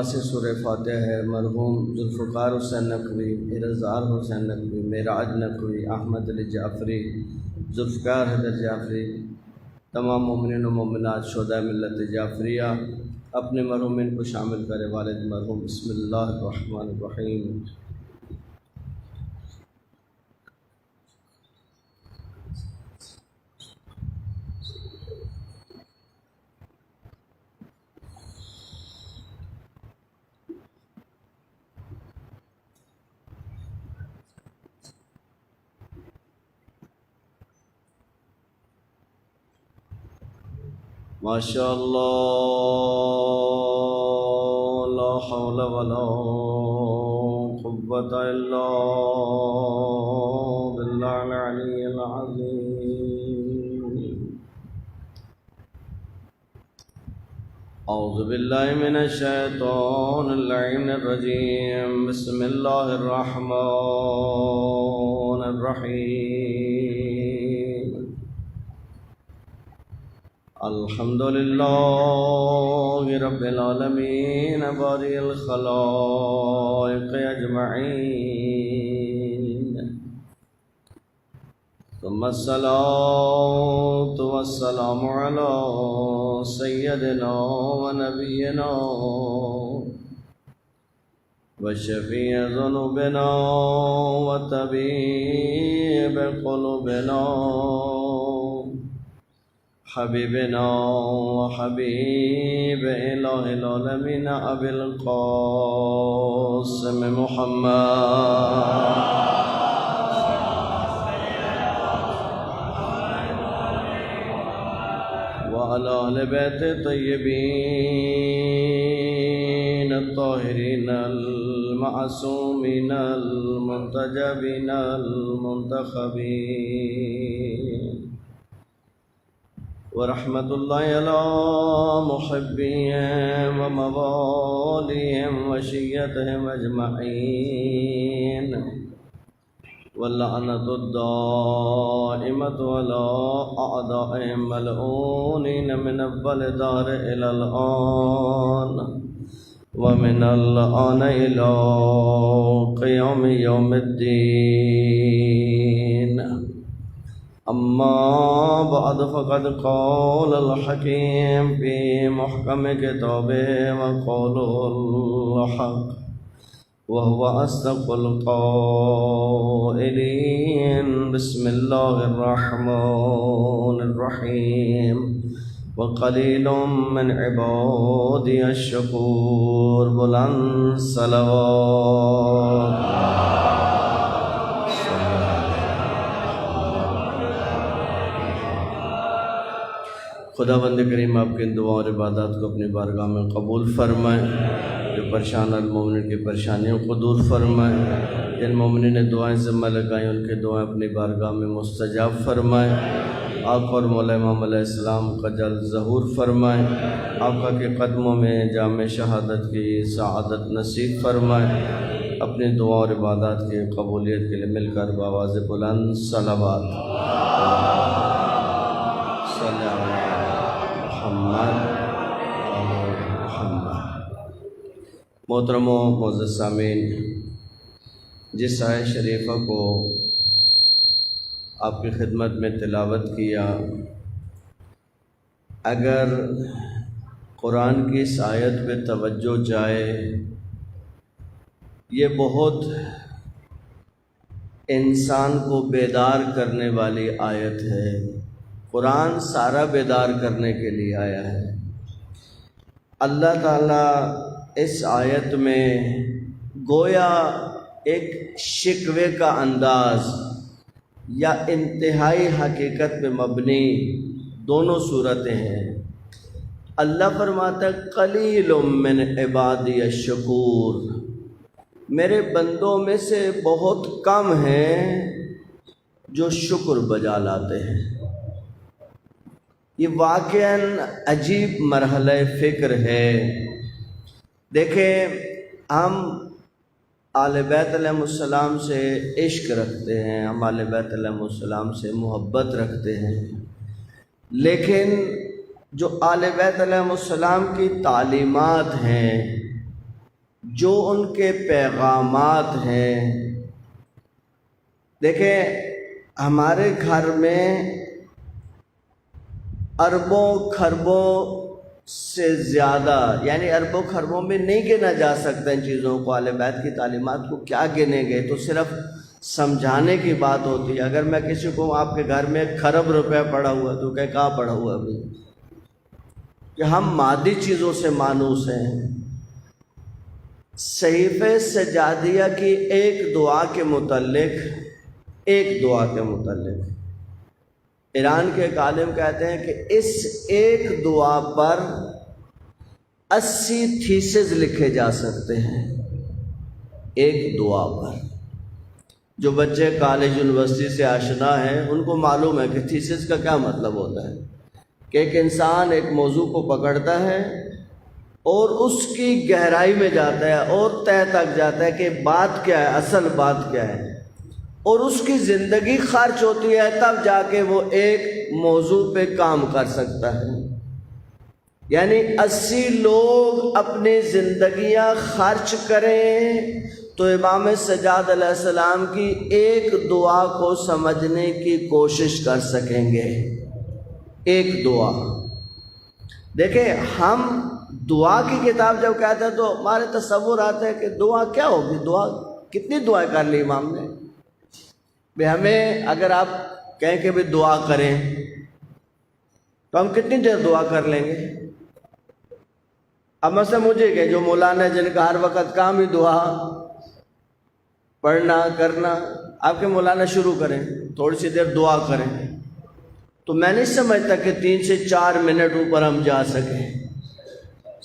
سے سورہ فاتحہ ہے مرحوم ذوالفقار حسین نقوی، ارزار حسین نقوی، معراج نقوی، احمد علی جعفری، ذوالفقار حیدر جعفری، تمام مومنین و مومنات شہداء ملت جعفریہ اپنے مرحومین کو شامل کرے۔ والد مرحوم، بسم اللہ الرحمن الرحیم۔ ماشاء اللہ، لا حول ولا قوة الا باللہ العلی العظیم۔ اعوذ باللہ من الشیطان اللعین الرجیم، بسم اللہ الرحمن الرحیم۔ الحمدللہ رب العالمین باری الخلائق اجمعین، ثم الصلاة والسلام علی سیدنا و نبینا و شفیع ذنوبنا و طبیب قلوبنا حبیبنا و حبیب الہ العالمین ابی القاسم محمد وعلی آل بیت طیبین الطاہرین المعصومین المنتجبین المنتخبین، ورحمۃ اللہ علی محبیہم و موالیہم و شیعتہم اجمعین، واللعنۃ الدائمۃ علی اعدائہم ملعونین من اول دار الی الآن ومن الآن الی قیام یوم الدین۔ اما بعد فقد قال الحکیم فی محکم کتابہ وقوله الحق وهو اصدق القائلین۔ بسم اللہ الرحمن الرحیم، وقلیل من عبادی الشکور۔ بلند صلوات۔ خدا بند کریم آپ کے ان دعا اور عبادات کو اپنی بارگاہ میں قبول فرمائے، جو پریشان المومنین کی پریشانیوں کو دور فرمائے، جن مومنین نے دعائیں ذمہ لگائیں ان کی دعائیں اپنی بارگاہ میں مستجاب فرمائے، آقا اور مولا امام علیہ السلام کا جلد ظہور فرمائے، آقا کے قدموں میں جامع شہادت کی سعادت نصیب فرمائے، اپنی دعا اور عبادات کی قبولیت کے لیے مل کر بآواز بلند صلوات۔ محترم و معزز سامعین، جس آیت شریفہ کو آپ کی خدمت میں تلاوت کیا، اگر قرآن کی اس آیت پہ توجہ جائے، یہ بہت انسان کو بیدار کرنے والی آیت ہے۔ قرآن سارا بیدار کرنے کے لیے آیا ہے۔ اللہ تعالیٰ اس آیت میں گویا ایک شکوے کا انداز یا انتہائی حقیقت پہ مبنی دونوں صورتیں ہیں۔ اللہ فرماتا ہے قلیل من عبادی الشکور، میرے بندوں میں سے بہت کم ہیں جو شکر بجا لاتے ہیں۔ یہ واقعاً عجیب مرحلہ فکر ہے۔ دیکھیں، ہم آل بیت علیہ السلام سے عشق رکھتے ہیں، ہم آل بیت علیہ السلام سے محبت رکھتے ہیں، لیکن جو آل بیت علیہ السلام کی تعلیمات ہیں جو ان کے پیغامات ہیں. دیکھیں ہمارے گھر میں اربوں خربوں سے زیادہ، یعنی اربوں خربوں میں نہیں گنا جا سکتا ان چیزوں کو. اہل بیت کی تعلیمات کو کیا گنے گئے، تو صرف سمجھانے کی بات ہوتی ہے. اگر میں کسی کو آپ کے گھر میں 1 خرب روپے پڑا ہوا تو کہ کہاں پڑا ہوا ابھی، کہ ہم مادی چیزوں سے مانوس ہیں. صحیفہ سجادیہ کی ایک دعا کے متعلق ایران کے ایک عالم کہتے ہیں کہ اس ایک دعا پر 80 تھیسز لکھے جا سکتے ہیں. ایک دعا پر. جو بچے کالج یونیورسٹی سے آشنا ہیں ان کو معلوم ہے کہ تھیسز کا کیا مطلب ہوتا ہے، کہ ایک انسان ایک موضوع کو پکڑتا ہے اور اس کی گہرائی میں جاتا ہے اور تہہ تک جاتا ہے کہ بات کیا ہے، اصل بات کیا ہے، اور اس کی زندگی خرچ ہوتی ہے، تب جا کے وہ ایک موضوع پہ کام کر سکتا ہے. یعنی 80 لوگ اپنی زندگیاں خرچ کریں تو امام سجاد علیہ السلام کی ایک دعا کو سمجھنے کی کوشش کر سکیں گے. ایک دعا. دیکھیں ہم دعا کی کتاب جب کہتے ہیں تو ہمارے تصور آتا ہے کہ دعا کیا ہوگی، دعا کتنی دعائیں کر لی امام نے. ہمیں اگر آپ کہیں کہ بھی دعا کریں تو ہم کتنی دیر دعا کر لیں گے. اب مثلا مجھے کہ جو مولانا جن کا ہر وقت کام ہی دعا پڑھنا کرنا، آپ کے مولانا شروع کریں تھوڑی سی دیر دعا کریں تو میں نہیں سمجھتا کہ 3 سے 4 منٹ اوپر ہم جا سکیں.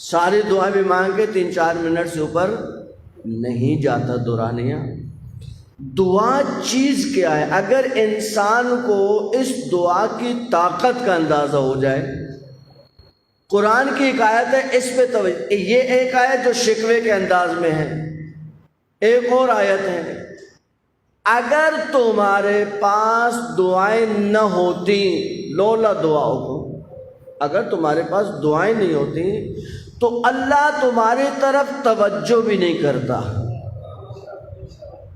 ساری دعائیں بھی مانگ کے 3-4 منٹ سے اوپر نہیں جاتا دورانیہ. دعا چیز کیا ہے؟ اگر انسان کو اس دعا کی طاقت کا اندازہ ہو جائے. قرآن کی ایک آیت ہے، اس پہ توجہ. یہ ایک آیت جو شکوے کے انداز میں ہے، ایک اور آیت ہے، اگر تمہارے پاس دعائیں نہ ہوتی، لولا دعاؤکم، اگر تمہارے پاس دعائیں نہیں ہوتی تو اللہ تمہاری طرف توجہ بھی نہیں کرتا.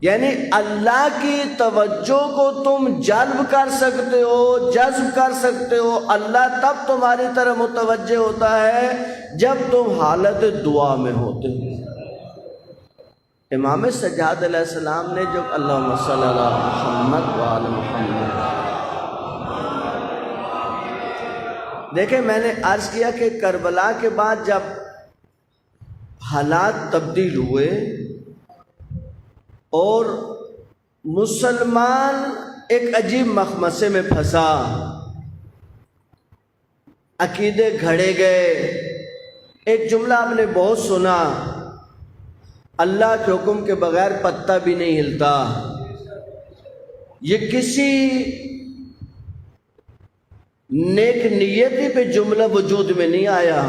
یعنی اللہ کی توجہ کو تم جلب کر سکتے ہو، جذب کر سکتے ہو. اللہ تب تمہاری طرف متوجہ ہوتا ہے جب تم حالت دعا میں ہوتے ہو. امام سجاد علیہ السلام نے جب اللہم صلی علی محمد وآل محمد، دیکھیں میں نے عرض کیا کہ کربلا کے بعد جب حالات تبدیل ہوئے اور مسلمان ایک عجیب مخمصے میں پھنسا، عقیدے گھڑے گئے. ایک جملہ آپ نے بہت سنا، اللہ کے حکم کے بغیر پتہ بھی نہیں ہلتا. یہ کسی نیک نیتی پہ جملہ وجود میں نہیں آیا.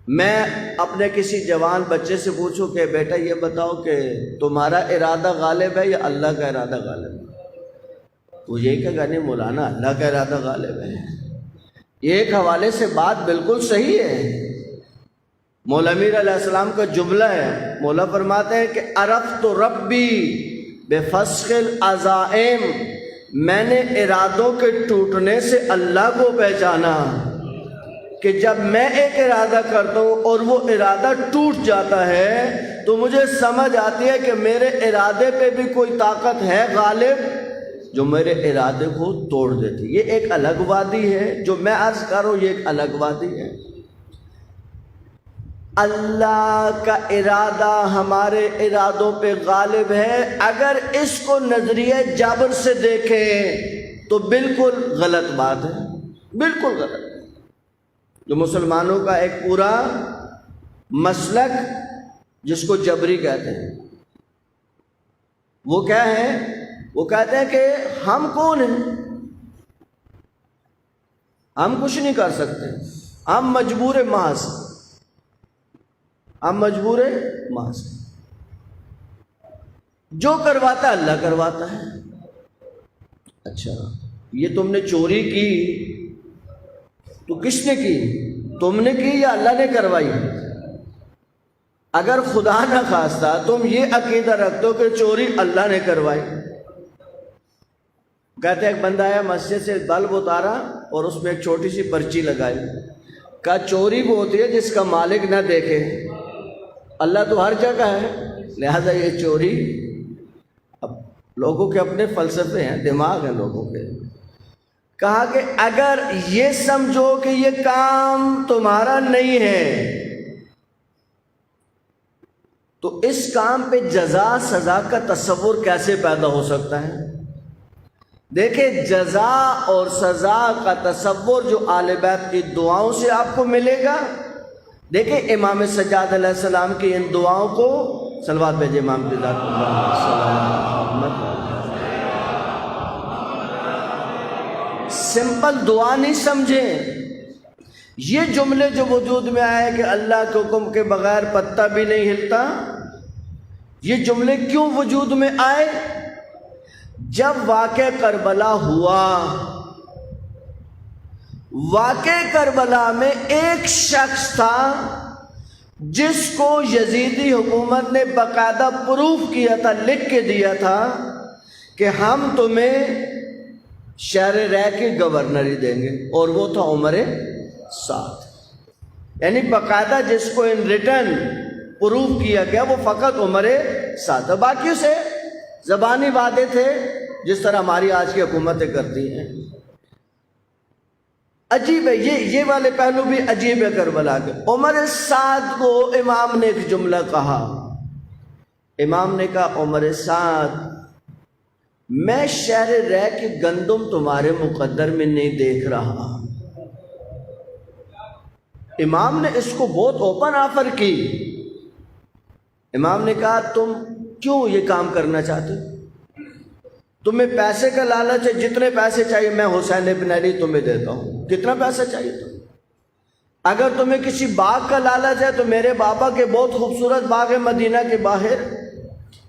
میں اپنے کسی جوان بچے سے پوچھوں کہ بیٹا یہ بتاؤ کہ تمہارا ارادہ غالب ہے یا اللہ کا ارادہ غالب ہے؟ تو یہ کہا نہیں مولانا اللہ کا ارادہ غالب ہے. یہ ایک حوالے سے بات بالکل صحیح ہے. مولا امیر علیہ السلام کا جملہ ہے، مولا فرماتے ہیں کہ عرفت ربی بفسخ العزائم، میں نے ارادوں کے ٹوٹنے سے اللہ کو پہچانا کہ جب میں ایک ارادہ کرتا ہوں اور وہ ارادہ ٹوٹ جاتا ہے تو مجھے سمجھ آتی ہے کہ میرے ارادے پہ بھی کوئی طاقت ہے غالب جو میرے ارادے کو توڑ دیتی. یہ ایک الگ وادی ہے، جو میں عرض کر رہا ہوں یہ ایک الگ وادی ہے. اللہ کا ارادہ ہمارے ارادوں پہ غالب ہے. اگر اس کو نظریہ جبر سے دیکھیں تو بالکل غلط بات ہے، بالکل غلط. جو مسلمانوں کا ایک پورا مسلک جس کو جبری کہتے ہیں، وہ کیا ہے؟ وہ کہتے ہیں کہ ہم کون ہیں، ہم کچھ نہیں کر سکتے، ہم مجبور محض، ہم مجبور محض. جو کرواتا ہے اللہ کرواتا ہے. اچھا یہ تم نے چوری کی تو کس نے کی؟ تم نے کی یا اللہ نے کروائی؟ اگر خدا نہ خواستہ تم یہ عقیدہ رکھتے ہو کہ چوری اللہ نے کروائی، کہتے ایک بندہ آیا مسجد سے بلب اتارا اور اس میں ایک چھوٹی سی پرچی لگائی، کہا چوری وہ ہوتی ہے جس کا مالک نہ دیکھے، اللہ تو ہر جگہ ہے، لہذا یہ چوری۔ اب لوگوں کے اپنے فلسفے ہیں، دماغ ہیں لوگوں کے۔ کہا کہ اگر یہ سمجھو کہ یہ کام تمہارا نہیں ہے تو اس کام پہ جزا سزا کا تصور کیسے پیدا ہو سکتا ہے؟ دیکھیں، جزا اور سزا کا تصور جو آل بیت کی دعاؤں سے آپ کو ملے گا۔ دیکھیں امام سجاد علیہ السلام کی ان دعاؤں کو، صلوات بھیجے امام کی ذات پر، سمپل دعا نہیں سمجھیں۔ یہ جملے جو وجود میں آئے کہ اللہ کے حکم کے بغیر پتہ بھی نہیں ہلتا، یہ جملے کیوں وجود میں آئے؟ جب واقعہ کربلا ہوا، واقعہ کربلا میں ایک شخص تھا جس کو یزیدی حکومت نے باقاعدہ پروف کیا تھا، لکھ کے دیا تھا کہ ہم تمہیں شہر رے کی گورنری دیں گے، اور وہ تھا عمر سعد۔ یعنی باقاعدہ جس کو ان ریٹن پروف کیا گیا وہ فقط عمر سعد، باقی اسے زبانی وعدے تھے جس طرح ہماری آج کی حکومتیں کرتی ہیں۔ عجیب ہے، یہ والے پہلو بھی عجیب ہے کربلا کے۔ عمر سعد کو امام نے ایک جملہ کہا، امام نے کہا عمر سعد، میں شہر رے کی گندم تمہارے مقدر میں نہیں دیکھ رہا۔ امام نے اس کو بہت اوپن آفر کی۔ امام نے کہا تم کیوں یہ کام کرنا چاہتے ہو؟ تمہیں پیسے کا لالچ ہے، جتنے پیسے چاہیے میں حسین ابن علی تمہیں دیتا ہوں، کتنا پیسہ چاہیے تمہیں؟ اگر تمہیں کسی باغ کا لالچ ہے تو میرے بابا کے بہت خوبصورت باغ ہے مدینہ کے باہر،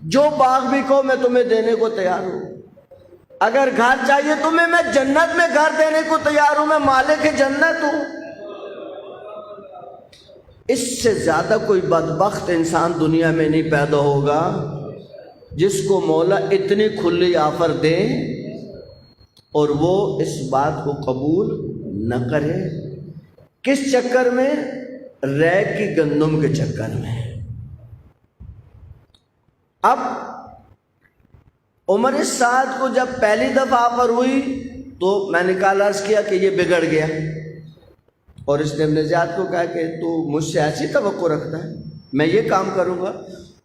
جو باغ بھی کہو میں تمہیں دینے کو تیار ہوں۔ اگر گھر چاہیے تمہیں، میں جنت میں گھر دینے کو تیار ہوں، میں مالک جنت ہوں۔ اس سے زیادہ کوئی بدبخت انسان دنیا میں نہیں پیدا ہوگا جس کو مولا اتنی کھلی آفر دے اور وہ اس بات کو قبول نہ کرے۔ کس چکر میں؟ رے کی گندم کے چکر میں۔ اب عمر سعد کو جب پہلی دفعہ آفر ہوئی تو میں نے کل عرض کیا کہ یہ بگڑ گیا، اور اس نے ابن زیاد کو کہا کہ تو مجھ سے ایسی توقع رکھتا ہے، میں یہ کام کروں گا۔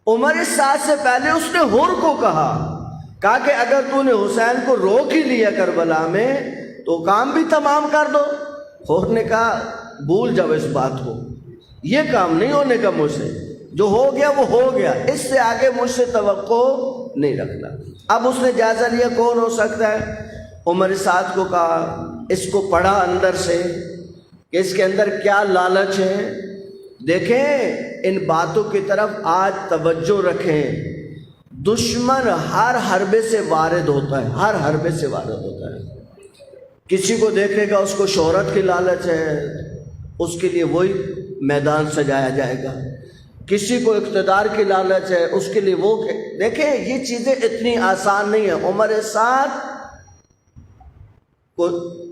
عمر سعد سے پہلے اس نے حر کو کہا کہ اگر تو نے حسین کو روک ہی لیا کربلا میں تو کام بھی تمام کر دو۔ حر نے کہا بھول جاؤ اس بات کو، یہ کام نہیں ہونے کا مجھ سے، جو ہو گیا وہ ہو گیا، اس سے آگے مجھ سے توقع نہیں رکھنا۔ اب اس نے جائزہ لیا کون ہو سکتا ہے، عمر سعد کو کہا، اس کو پڑھا اندر سے کہ اس کے اندر کیا لالچ ہے۔ دیکھیں ان باتوں کی طرف آج توجہ رکھیں، دشمن ہر حربے سے وارد ہوتا ہے، ہر حربے سے وارد ہوتا ہے۔ کسی کو دیکھے گا اس کو شہرت کی لالچ ہے، اس کے لیے وہی میدان سجایا جائے گا، کسی کو اقتدار کی لالچ ہے اس کے لیے وہ۔ دیکھیں یہ چیزیں اتنی آسان نہیں ہیں۔ عمر سعد کو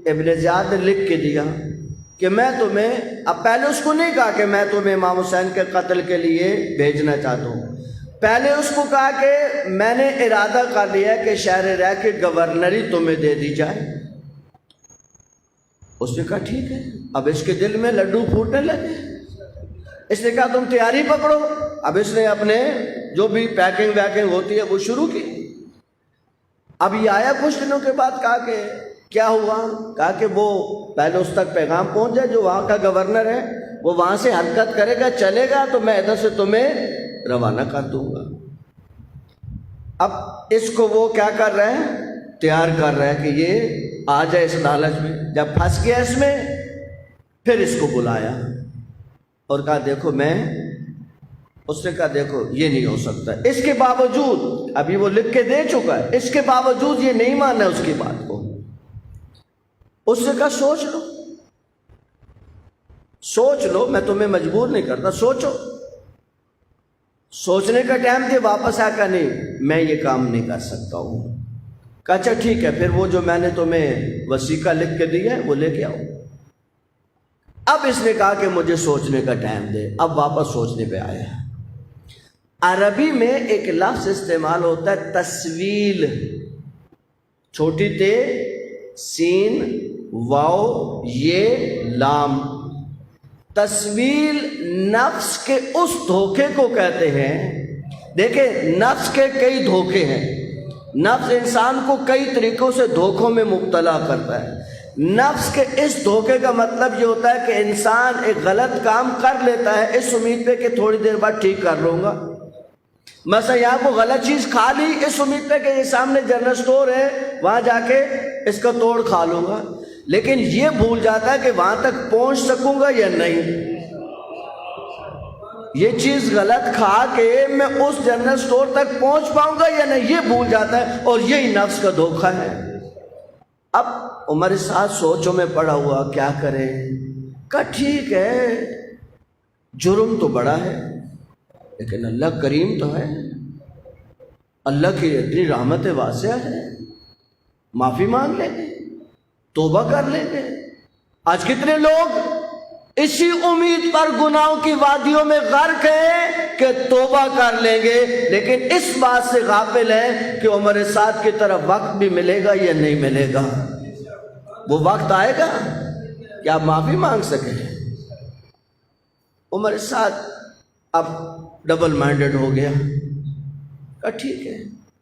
ابن زیاد نے لکھ کے دیا کہ میں تمہیں، اب پہلے اس کو نہیں کہا کہ میں تمہیں امام حسین کے قتل کے لیے بھیجنا چاہتا ہوں، پہلے اس کو کہا کہ میں نے ارادہ کر لیا کہ شہر رے کی گورنری تمہیں دے دی جائے۔ اس نے کہا ٹھیک ہے۔ اب اس کے دل میں لڈو پھوٹنے لگے، اس نے کہا تم تیاری پکڑو۔ اب اس نے اپنے جو بھی پیکنگ ویکنگ ہوتی ہے وہ شروع کی۔ اب یہ آیا کچھ دنوں کے بعد، کہا کہ کیا ہوا؟ کہا کہ وہ پہلے اس تک پیغام پہنچ جائے، جو وہاں کا گورنر ہے وہ وہاں سے حرکت کرے گا، چلے گا تو میں ادھر سے تمہیں روانہ کر دوں گا۔ اب اس کو وہ کیا کر رہے ہیں؟ تیار کر رہے ہیں کہ یہ آ جائے اس لالچ میں۔ جب پھنس گیا اس میں، پھر اس کو بلایا اور کہا دیکھو میں، اس نے کہا دیکھو یہ نہیں ہو سکتا۔ اس کے باوجود، ابھی وہ لکھ کے دے چکا ہے، اس کے باوجود یہ نہیں مانا اس کی بات کو۔ اس نے کہا سوچ لو، سوچ لو، میں تمہیں مجبور نہیں کرتا، سوچو۔ سوچنے کا ٹائم دیا، واپس آ کر نہیں میں یہ کام نہیں کر سکتا ہوں۔ کہا اچھا ٹھیک ہے، پھر وہ جو میں نے تمہیں وثیقہ لکھ کے دیا ہے وہ لے کے آؤ۔ اب اس نے کہا کہ مجھے سوچنے کا ٹائم دے، اب واپس سوچنے پہ آیا۔ عربی میں ایک لفظ استعمال ہوتا ہے تسویل، چھوٹی تے، سین، واو، یہ لام۔ تسویل نفس کے اس دھوکے کو کہتے ہیں۔ دیکھیں نفس کے کئی دھوکے ہیں، نفس انسان کو کئی طریقوں سے دھوکوں میں مبتلا کرتا ہے۔ نفس کے اس دھوکے کا مطلب یہ ہوتا ہے کہ انسان ایک غلط کام کر لیتا ہے اس امید پہ کہ تھوڑی دیر بعد ٹھیک کر لوں گا۔ مثلا یہاں کو غلط چیز کھا لی اس امید پہ کہ یہ سامنے جنرل سٹور ہے، وہاں جا کے اس کا توڑ کھا لوں گا، لیکن یہ بھول جاتا ہے کہ وہاں تک پہنچ سکوں گا یا نہیں۔ یہ چیز غلط کھا کے میں اس جنرل سٹور تک پہنچ پاؤں گا یا نہیں، یہ بھول جاتا ہے، اور یہی نفس کا دھوکہ ہے۔ اب عمر ساتھ سوچوں میں پڑا ہوا کیا کرے۔ کہا ٹھیک ہے، جرم تو بڑا ہے لیکن اللہ کریم تو ہے، اللہ کی اتنی رحمت واسعہ ہے، معافی مانگ لیں گے، توبہ کر لیں گے۔ آج کتنے لوگ اسی امید پر گناہوں کی وادیوں میں غرق ہیں کہ توبہ کر لیں گے، لیکن اس بات سے غافل ہیں کہ عمر سعد کی طرف وقت بھی ملے گا یا نہیں ملے گا۔ وہ وقت آئے گا کہ آپ معافی مانگ سکیں۔ عمر سعد اب ڈبل مائنڈڈ ہو گیا۔ کہا ٹھیک ہے،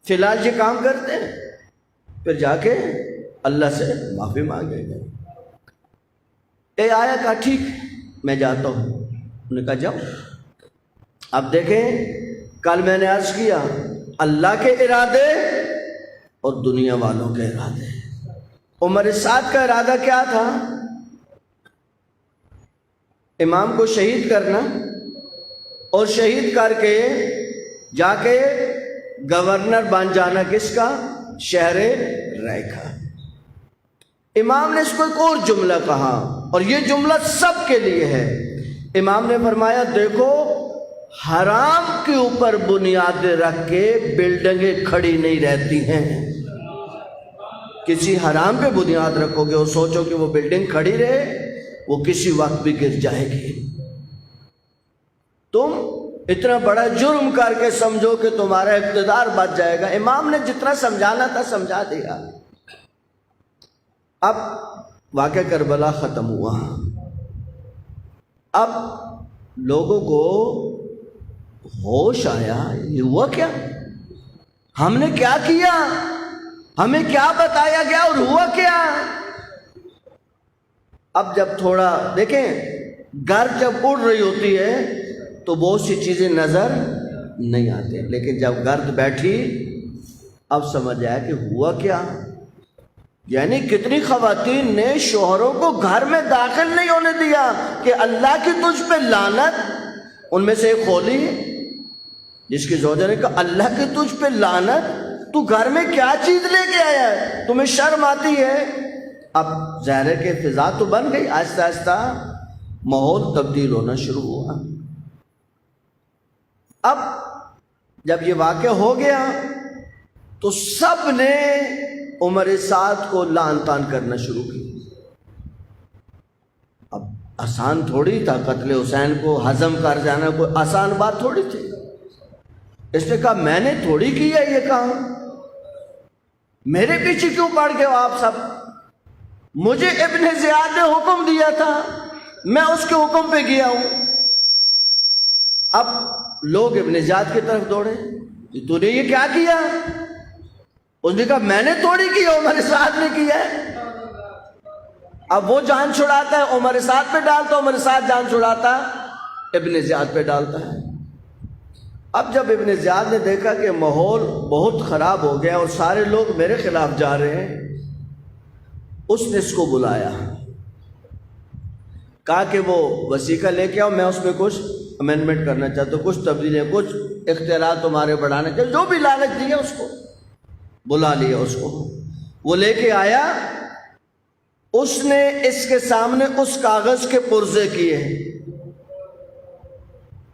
فی الحال یہ کام کرتے ہیں، پھر جا کے اللہ سے معافی مانگیں گے۔ اے آیا، کہا ٹھیک میں جاتا ہوں۔ انہوں نے کہا جاؤ۔ اب دیکھیں کل میں نے عرض کیا اللہ کے ارادے اور دنیا والوں کے ارادے۔ عمر سعد کا ارادہ کیا تھا؟ امام کو شہید کرنا، اور شہید کر کے جا کے گورنر بن جانا کس کا؟ شہر رائے کا۔ امام نے اس کو ایک اور جملہ کہا، اور یہ جملہ سب کے لیے ہے۔ امام نے فرمایا دیکھو حرام کے اوپر بنیادیں رکھ کے بلڈنگیں کھڑی نہیں رہتی ہیں۔ کسی حرام پہ بنیاد رکھو گے اور سوچو کہ وہ بلڈنگ کھڑی رہے، وہ کسی وقت بھی گر جائے گی۔ تم اتنا بڑا جرم کر کے سمجھو کہ تمہارا اقتدار بچ جائے گا۔ امام نے جتنا سمجھانا تھا سمجھا دیا۔ اب واقعہ کربلا ختم ہوا۔ اب لوگوں کو ہوش آیا، یہ ہوا کیا؟ ہم نے کیا کیا؟ ہمیں کیا بتایا گیا اور ہوا کیا؟ اب جب تھوڑا دیکھیں گرد جب اڑ رہی ہوتی ہے تو بہت سی چیزیں نظر نہیں آتی، لیکن جب گرد بیٹھی اب سمجھ آیا کہ ہوا کیا۔ یعنی کتنی خواتین نے شوہروں کو گھر میں داخل نہیں ہونے دیا کہ اللہ کی تجھ پہ لعنت۔ ان میں سے ایک خولی ہے جس کی زوجہ نے کہا اللہ کی تجھ پہ لعنت، تو گھر میں کیا چیز لے کے آیا ہے، تمہیں شرم آتی ہے؟ اب ظاہر ہے کہ فضا تو بن گئی، آہستہ آہستہ ماحول تبدیل ہونا شروع ہوا۔ اب جب یہ واقعہ ہو گیا تو سب نے عمر سعد کو لعن طعن کرنا شروع کی۔ اب آسان تھوڑی تھا قتل حسین کو ہضم کر جانا، کوئی آسان بات تھوڑی تھی۔ اس نے کہا میں نے تھوڑی کیا یہ کام، میرے پیچھے کیوں پڑ گئے ہو آپ سب؟ مجھے ابن زیاد نے حکم دیا تھا، میں اس کے حکم پہ گیا ہوں۔ اب لوگ ابن زیاد کی طرف دوڑے، تو نے یہ کیا کیا؟ اس نے کہا میں نے تھوڑی کیا، عمر سعد نے کیا ہے۔ اب وہ جان چھڑاتا ہے عمر سعد پہ ڈالتا، عمر سعد جان چھڑاتا ابن زیاد پہ ڈالتا ہے۔ اب جب ابن زیاد نے دیکھا کہ ماحول بہت خراب ہو گیا اور سارے لوگ میرے خلاف جا رہے ہیں، اس نے اس کو بلایا، کہا کہ وہ وثیقہ لے کے آؤ، میں اس میں کچھ امینڈمنٹ کرنا چاہتا ہوں، کچھ تبدیلیاں، کچھ اختیارات تمہارے بڑھانا چاہتے، جو بھی لالچ دیا اس کو بلا لیا۔ اس کو وہ لے کے آیا، اس نے اس کے سامنے اس کاغذ کے پرزے کیے،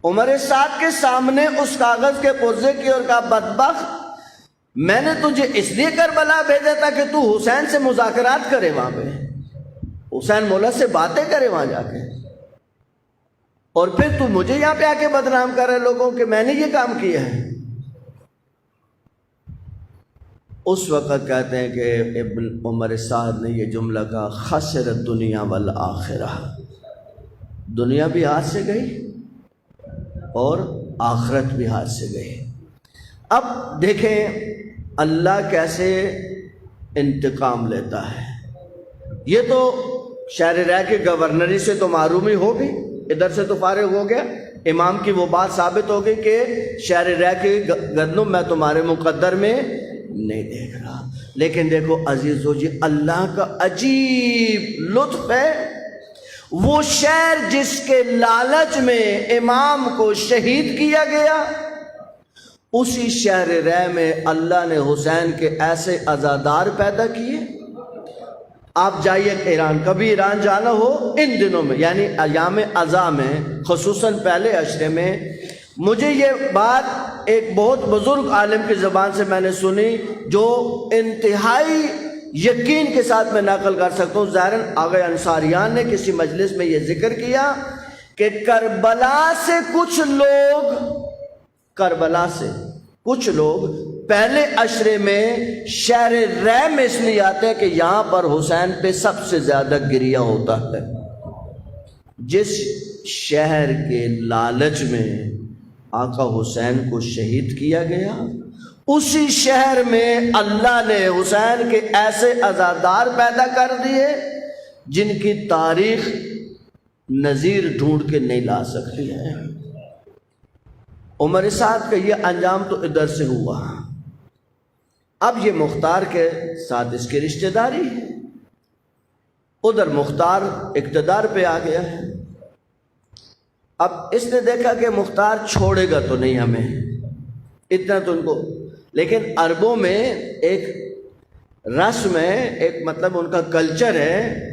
عمر سعد کے سامنے اس کاغذ کے پرزے کی اور کہا بدبخت، میں نے تجھے اس لیے کربلا بھیجا تھا کہ تو حسین سے مذاکرات کرے، وہاں پہ حسین مولا سے باتیں کرے وہاں جا کے، اور پھر تو مجھے یہاں پہ آ کے بدنام کر رہے لوگوں کہ میں نے یہ کام کیا ہے۔ اس وقت کہتے ہیں کہ ابن عمر سعد نے یہ جملہ کہا خسرت دنیا والآخرہ، دنیا بھی ہاتھ سے گئی اور آخرت بھی ہاتھ سے گئی۔ اب دیکھیں اللہ کیسے انتقام لیتا ہے۔ یہ تو شہر رائے کے گورنری سے تو معلوم ہی ہوگی، ادھر سے تو فارغ ہو گیا، امام کی وہ بات ثابت ہو گئی کہ شہر رائے کے گندم میں تمہارے مقدر میں نہیں دیکھ رہا۔ لیکن دیکھو عزیزو جی، اللہ کا عجیب لطف ہے، وہ شہر جس کے لالچ میں امام کو شہید کیا گیا، اسی شہر رے میں اللہ نے حسین کے ایسے عزادار پیدا کیے۔ آپ جائیے ایران، کبھی ایران جانا ہو ان دنوں میں، یعنی ایام عزا میں، خصوصاً پہلے عشرے میں، مجھے یہ بات ایک بہت بزرگ عالم کی زبان سے میں نے سنی جو انتہائی یقین کے ساتھ میں نقل کر سکتا ہوں۔ ظاہراً آغا انصاریان نے کسی مجلس میں یہ ذکر کیا کہ کربلا سے کچھ لوگ پہلے عشرے میں شہر رے میں اس لیے آتے ہیں کہ یہاں پر حسین پہ سب سے زیادہ گریہ ہوتا ہے۔ جس شہر کے لالچ میں آقا حسین کو شہید کیا گیا، اسی شہر میں اللہ نے حسین کے ایسے عزادار پیدا کر دیے جن کی تاریخ نظیر ڈھونڈ کے نہیں لا سکتی ہے۔ عمر سعد کا یہ انجام تو ادھر سے ہوا، اب یہ مختار کے ساتھ اس کی رشتہ داری ہے، ادھر مختار اقتدار پہ آ گیا ہے۔ اب اس نے دیکھا کہ مختار چھوڑے گا تو نہیں ہمیں، اتنا تو ان کو، لیکن عربوں میں ایک رسم ہے، ایک مطلب ان کا کلچر ہے،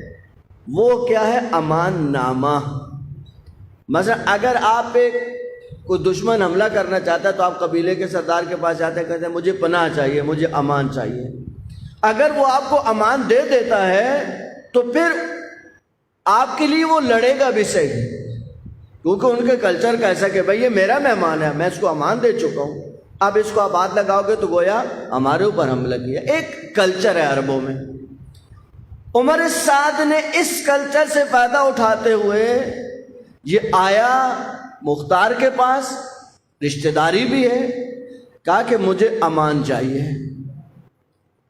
وہ کیا ہے، امان نامہ۔ مثلا اگر آپ پہ کوئی دشمن حملہ کرنا چاہتا ہے تو آپ قبیلے کے سردار کے پاس جاتے ہیں، کہتے ہیں مجھے پناہ چاہیے، مجھے امان چاہیے۔ اگر وہ آپ کو امان دے دیتا ہے تو پھر آپ کے لیے وہ لڑے گا بھی صحیح، کیونکہ ان کے کلچر کا ایسا کہ بھئی یہ میرا مہمان ہے، میں اس کو امان دے چکا ہوں، اب اس کو آپ ہاتھ لگاؤ گے تو گویا ہمارے اوپر حملہ کیا۔ ایک کلچر ہے عربوں میں۔ عمر سعد نے اس کلچر سے فائدہ اٹھاتے ہوئے یہ آیا مختار کے پاس، رشتہ داری بھی ہے، کہا کہ مجھے امان چاہیے۔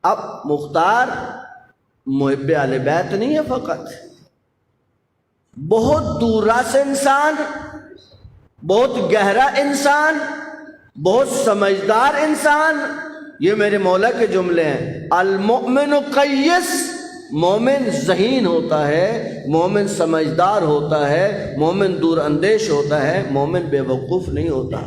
اب مختار محب اہل بیت نہیں ہے فقط، بہت دور راس انسان، بہت گہرا انسان، بہت سمجھدار انسان۔ یہ میرے مولا کے جملے ہیں، المؤمن قیس، مومن ذہین ہوتا ہے، مومن سمجھدار ہوتا ہے، مومن دور اندیش ہوتا ہے، مومن بے وقوف نہیں ہوتا۔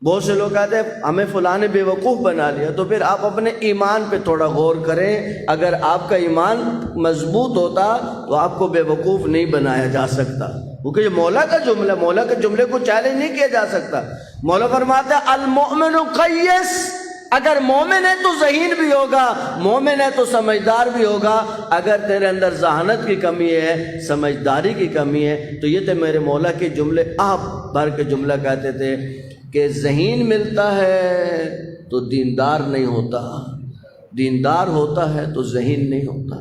بہت سے لوگ کہتے ہیں ہمیں فلاں نے بے وقوف بنا لیا، تو پھر آپ اپنے ایمان پہ تھوڑا غور کریں، اگر آپ کا ایمان مضبوط ہوتا تو آپ کو بے وقوف نہیں بنایا جا سکتا، کیونکہ یہ مولا کا جملہ، مولا کے جملے کو چیلنج نہیں کیا جا سکتا۔ مولا فرماتا ہے المؤمن قیس، اگر مومن ہے تو ذہین بھی ہوگا، مومن ہے تو سمجھدار بھی ہوگا۔ اگر تیرے اندر ذہانت کی کمی ہے، سمجھداری کی کمی ہے، تو یہ تھے میرے مولا کے جملے۔ آپ بھر کے جملہ کہتے تھے کہ ذہین ملتا ہے تو دیندار نہیں ہوتا، دیندار ہوتا ہے تو ذہین نہیں ہوتا۔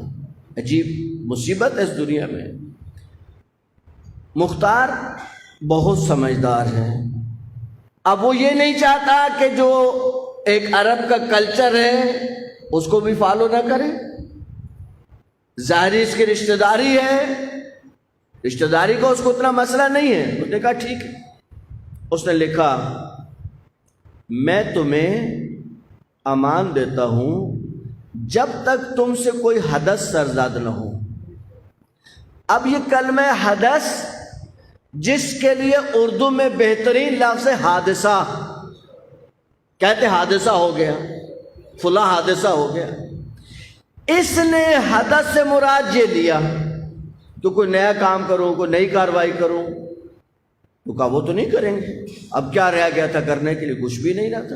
عجیب مصیبت ہے اس دنیا میں۔ مختار بہت سمجھدار ہے، اب وہ یہ نہیں چاہتا کہ جو ایک عرب کا کلچر ہے اس کو بھی فالو نہ کرے، ظاہری اس کی رشتہ داری ہے، رشتہ داری کا اس کو اتنا مسئلہ نہیں ہے۔ اس نے کہا ٹھیک ہے، اس نے لکھا میں تمہیں امان دیتا ہوں جب تک تم سے کوئی حدث سرزاد نہ ہو۔ اب یہ کلمہ حدث جس کے لیے اردو میں بہترین لفظ ہے حادثہ، کہتے حادثہ ہو گیا، فلاں حادثہ ہو گیا۔ اس نے حدث سے مراد یہ لیا تو کوئی نیا کام کروں، کوئی نئی کاروائی کروں، تو کہا وہ تو نہیں کریں گے، اب کیا رہ گیا تھا کرنے کے لیے؟ کچھ بھی نہیں رہتا۔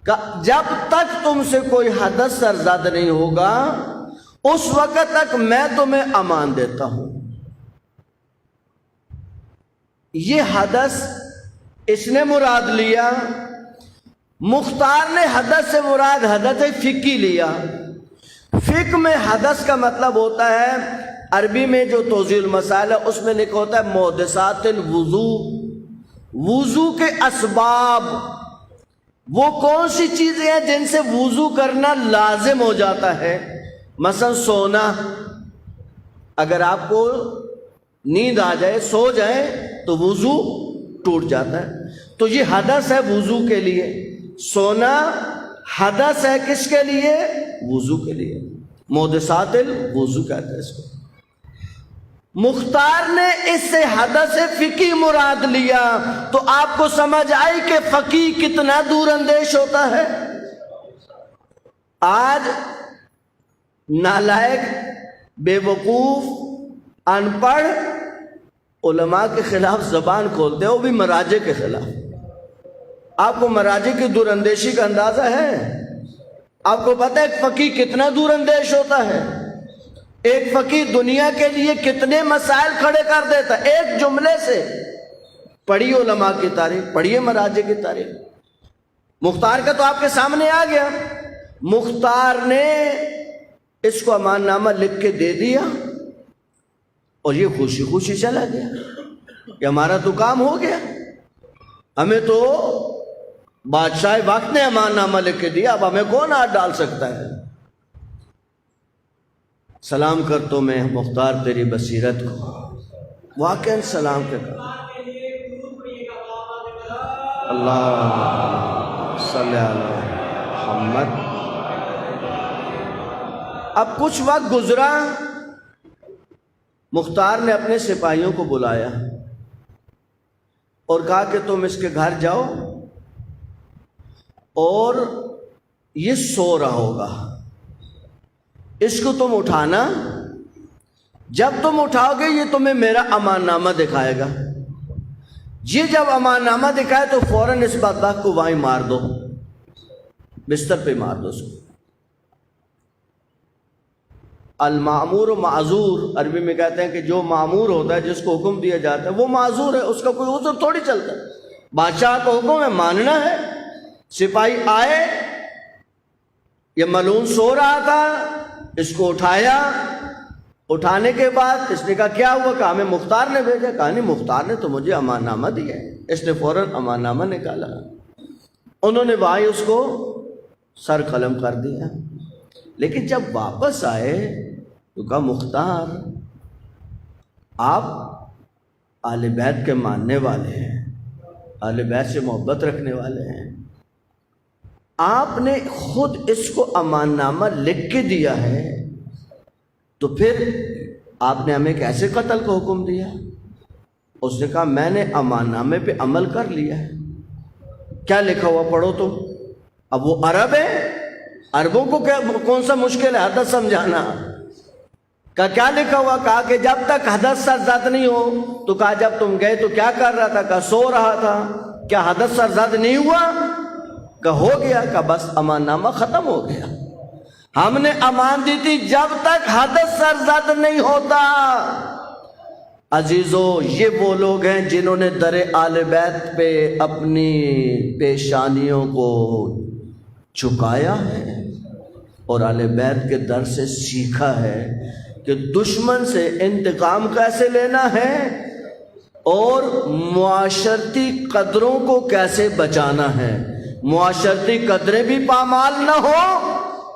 کہا جب تک تم سے کوئی حدث سرزد نہیں ہوگا اس وقت تک میں تمہیں امان دیتا ہوں۔ یہ حدث اس نے مراد لیا، مختار نے حدث سے مراد حدث فقہی لیا۔ فقہ میں حدث کا مطلب ہوتا ہے، عربی میں جو توضیح المسائل ہے اس میں لکھا ہوتا ہے محدثات الوضو، وضو کے اسباب، وہ کون سی چیزیں ہیں جن سے وضو کرنا لازم ہو جاتا ہے۔ مثلا سونا، اگر آپ کو نیند آ جائے سو جائے تو وضو ٹوٹ جاتا ہے، تو یہ حدث ہے وضو کے لیے۔ سونا حدث ہے کس کے لیے؟ وضو کے لیے، محدثات الوضو کہتے ہیں اس کو۔ مختار نے اس سے حدث فقہی مراد لیا، تو آپ کو سمجھ آئی کہ فقیہ کتنا دور اندیش ہوتا ہے۔ آج نالائق، بے وقوف، ان پڑھ علماء کے خلاف زبان کھولتے ہیں، وہ بھی مراجع کے خلاف۔ آپ کو مراجع کی دور اندیشی کا اندازہ ہے؟ آپ کو پتہ ہے ایک فقیہ کتنا دور اندیش ہوتا ہے؟ ایک فقیہ دنیا کے لیے کتنے مسائل کھڑے کر دیتا ہے ایک جملے سے۔ پڑھیے علماء کی تاریخ، پڑھیے مراجع کی تاریخ۔ مختار کا تو آپ کے سامنے آ گیا، مختار نے اس کو امان نامہ لکھ کے دے دیا اور یہ خوشی خوشی چلا گیا کہ ہمارا تو کام ہو گیا، ہمیں تو بادشاہ وقت نے امان نامہ لکھ کے دیا، اب ہمیں کون ہاتھ ڈال سکتا ہے۔ سلام کرتا ہوں میں مختار تیری بصیرت کو، واقعاً سلام کرتا۔ اللہ صلی علی محمد۔ اب کچھ وقت گزرا، مختار نے اپنے سپاہیوں کو بلایا اور کہا کہ تم اس کے گھر جاؤ اور یہ سو رہا ہوگا، اس کو تم اٹھانا، جب تم اٹھاؤ گے یہ تمہیں میرا امان نامہ دکھائے گا، یہ جب امان نامہ دکھائے تو فوراً اس بدبخت کو وہیں مار دو، بستر پہ مار دو اس کو۔ المعمور و معذور، عربی میں کہتے ہیں کہ جو معمور ہوتا ہے، جس کو حکم دیا جاتا ہے، وہ معذور ہے، اس کا کوئی عذر تھوڑی چلتا ہے۔ بادشاہ کا حکم ہے، ماننا ہے۔ سپاہی آئے، یہ ملعون سو رہا تھا، اس کو اٹھایا، اٹھانے کے بعد اس نے کہا کیا ہوا؟ کہا ہمیں مختار نے بھیجا۔ کہا نہیں، مختار نے تو مجھے امان نامہ دیا ہے۔ اس نے فوراً امان نامہ نکالا، انہوں نے وہاں اس کو سر قلم کر دیا۔ لیکن جب واپس آئے تو کہا مختار آپ اہل بیت کے ماننے والے ہیں، اہل بیت سے محبت رکھنے والے ہیں، آپ نے خود اس کو امان نامہ لکھ کے دیا ہے، تو پھر آپ نے ہمیں کیسے قتل کا حکم دیا؟ اس نے کہا میں نے امان نامے پہ عمل کر لیا ہے۔ کیا لکھا ہوا پڑھو تم۔ اب وہ عرب ہے، عربوں کو کون سا مشکل ہے حدث سمجھانا۔ کیا لکھا ہوا؟ کہا کہ جب تک حدث سرزد نہیں ہو، تو کہا جب تم گئے تو کیا کر رہا تھا؟ کہا سو رہا تھا۔ کیا حدث سرزد نہیں ہوا؟ کہا ہو گیا۔ کہا بس امان نامہ ختم ہو گیا، ہم نے امان دی تھی جب تک حدث سرزد نہیں ہوتا۔ عزیزو، یہ وہ لوگ ہیں جنہوں نے در آل بیت پہ اپنی پیشانیوں کو چکایا ہے اور آل بیت کے در سے سیکھا ہے کہ دشمن سے انتقام کیسے لینا ہے اور معاشرتی قدروں کو کیسے بچانا ہے، معاشرتی قدریں بھی پامال نہ ہو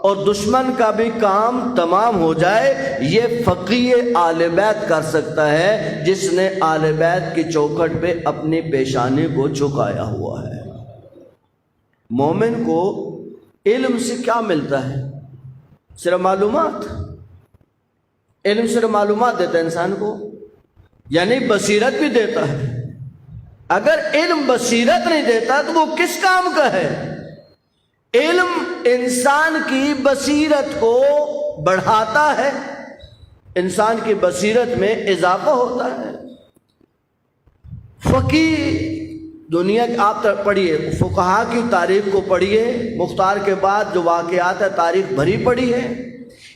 اور دشمن کا بھی کام تمام ہو جائے۔ یہ فقیہ آل بیت کر سکتا ہے جس نے آل بیت کی چوکھٹ پہ اپنی پیشانی کو جھکایا ہوا ہے۔ مومن کو علم سے کیا ملتا ہے؟ صرف معلومات۔ علم صرف معلومات دیتا ہے انسان کو، یعنی بصیرت بھی دیتا ہے۔ اگر علم بصیرت نہیں دیتا تو وہ کس کام کا ہے؟ علم انسان کی بصیرت کو بڑھاتا ہے، انسان کی بصیرت میں اضافہ ہوتا ہے۔ فقی دنیا کی آپ پڑھیے، فقہا کی تاریخ کو پڑھیے، مختار کے بعد جو واقعات ہے تاریخ بھری پڑی ہے۔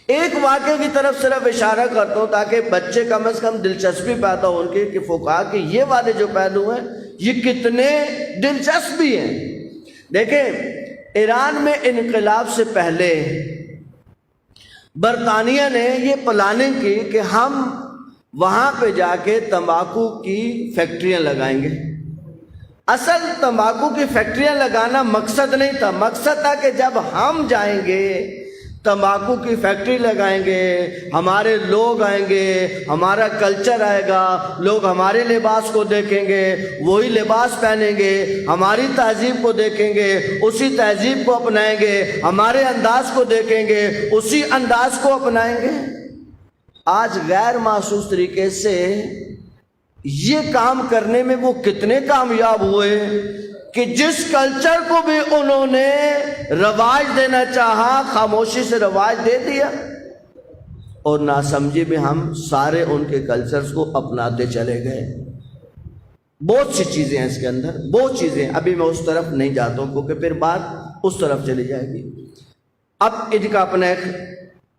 ایک واقعے کی طرف صرف اشارہ کرتا ہوں تاکہ بچے کم از کم دلچسپی پیدا ہو ان کی کہ فقہا کے یہ والے جو پہلو ہیں یہ کتنے دلچسپ بھی ہیں۔ دیکھیں، ایران میں انقلاب سے پہلے برطانیہ نے یہ پلاننگ کی کہ ہم وہاں پہ جا کے تمباکو کی فیکٹریاں لگائیں گے۔ اصل تمباکو کی فیکٹریاں لگانا مقصد نہیں تھا، مقصد تھا کہ جب ہم جائیں گے تمباکو کی فیکٹری لگائیں گے، ہمارے لوگ آئیں گے، ہمارا کلچر آئے گا، لوگ ہمارے لباس کو دیکھیں گے، وہی لباس پہنیں گے، ہماری تہذیب کو دیکھیں گے، اسی تہذیب کو اپنائیں گے، ہمارے انداز کو دیکھیں گے، اسی انداز کو اپنائیں گے۔ آج غیر محسوس طریقے سے یہ کام کرنے میں وہ کتنے کامیاب ہوئے کہ جس کلچر کو بھی انہوں نے رواج دینا چاہا خاموشی سے رواج دے دیا، اور ناسمجھی میں ہم سارے ان کے کلچرز کو اپناتے چلے گئے۔ بہت سی چیزیں ہیں اس کے اندر، بہت چیزیں، ابھی میں اس طرف نہیں جاتا ہوں کیونکہ پھر بات اس طرف چلی جائے گی۔ اب ان کا اپنا ایک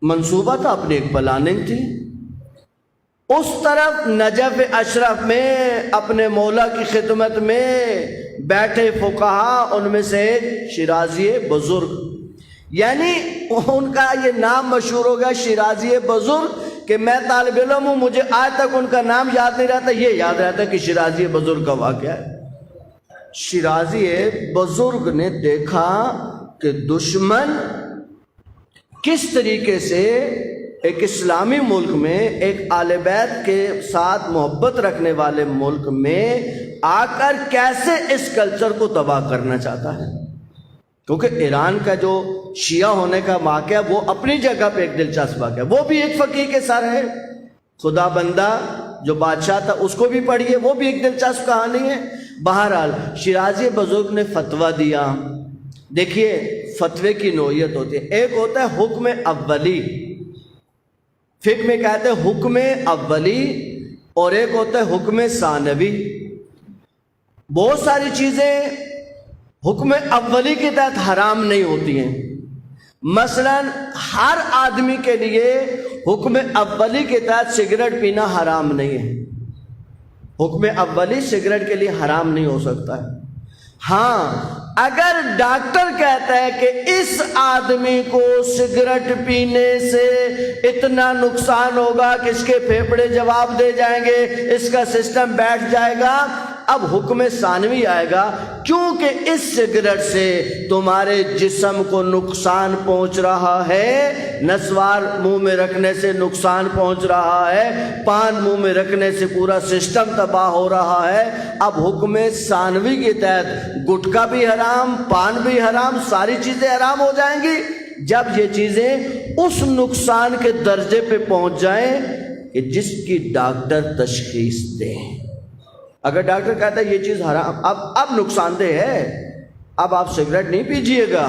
منصوبہ تھا، اپنی ایک پلاننگ تھی۔ اس طرف نجف اشرف میں اپنے مولا کی خدمت میں بیٹھے فقہا، ان میں سے ایک شیرازی بزرگ، یعنی ان کا یہ نام مشہور ہو گیا شیرازی بزرگ کہ میں طالب علم ہوں، مجھے آج تک ان کا نام یاد نہیں رہتا، یہ یاد رہتا کہ شیرازی بزرگ کا واقعہ ہے۔ شیرازی بزرگ نے دیکھا کہ دشمن کس طریقے سے ایک اسلامی ملک میں، ایک آل بیت کے ساتھ محبت رکھنے والے ملک میں آ کر کیسے اس کلچر کو تباہ کرنا چاہتا ہے۔ کیونکہ ایران کا جو شیعہ ہونے کا واقعہ وہ اپنی جگہ پہ ایک دلچسپ واقعہ، وہ بھی ایک فقیہ کے سر ہے، خدا بندہ جو بادشاہ تھا اس کو بھی پڑھیے، وہ بھی ایک دلچسپ کہانی ہے۔ بہرحال شیرازی بزرگ نے فتویٰ دیا۔ دیکھیے فتوے کی نوعیت ہوتی ہے، ایک ہوتا ہے حکم اولی، فقہ میں کہتے ہیں حکم اولی، اور ایک ہوتا ہے حکم ثانوی۔ بہت ساری چیزیں حکم اولی کے تحت حرام نہیں ہوتی ہیں، مثلا ہر آدمی کے لیے حکم اولی کے تحت سگریٹ پینا حرام نہیں ہے، حکم اولی سگریٹ کے لیے حرام نہیں ہو سکتا ہے۔ ہاں اگر ڈاکٹر کہتا ہے کہ اس آدمی کو سگریٹ پینے سے اتنا نقصان ہوگا کہ اس کے پھیپھڑے جواب دے جائیں گے، اس کا سسٹم بیٹھ جائے گا، اب حکم ثانوی آئے گا، کیونکہ اس سگریٹ سے تمہارے جسم کو نقصان پہنچ رہا ہے، نسوار منہ میں رکھنے سے نقصان پہنچ رہا ہے، پان منہ میں رکھنے سے پورا سسٹم تباہ ہو رہا ہے۔ اب حکم ثانوی کے تحت گٹکا بھی حرام، پان بھی حرام، ساری چیزیں حرام ہو جائیں گی جب یہ چیزیں اس نقصان کے درجے پہ پہنچ جائیں کہ جس کی ڈاکٹر تشخیص دے۔ اگر ڈاکٹر کہتا ہے یہ چیز حرام، اب نقصان دہ ہے، اب آپ سگریٹ نہیں پیجیے گا،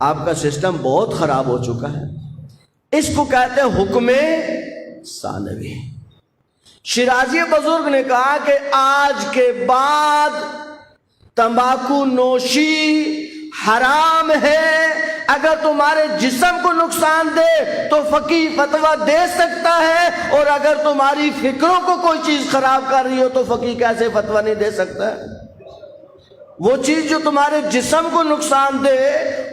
آپ کا سسٹم بہت خراب ہو چکا ہے، اس کو کہتے ہیں حکم ثانوی۔ شیرازی بزرگ نے کہا کہ آج کے بعد تمباکو نوشی حرام ہے، اگر تمہارے جسم کو نقصان دے تو فقیہ فتویٰ دے سکتا ہے، اور اگر تمہاری فکروں کو کوئی چیز خراب کر رہی ہو تو فقیہ کیسے فتویٰ نہیں دے سکتا ہے؟ وہ چیز جو تمہارے جسم کو نقصان دے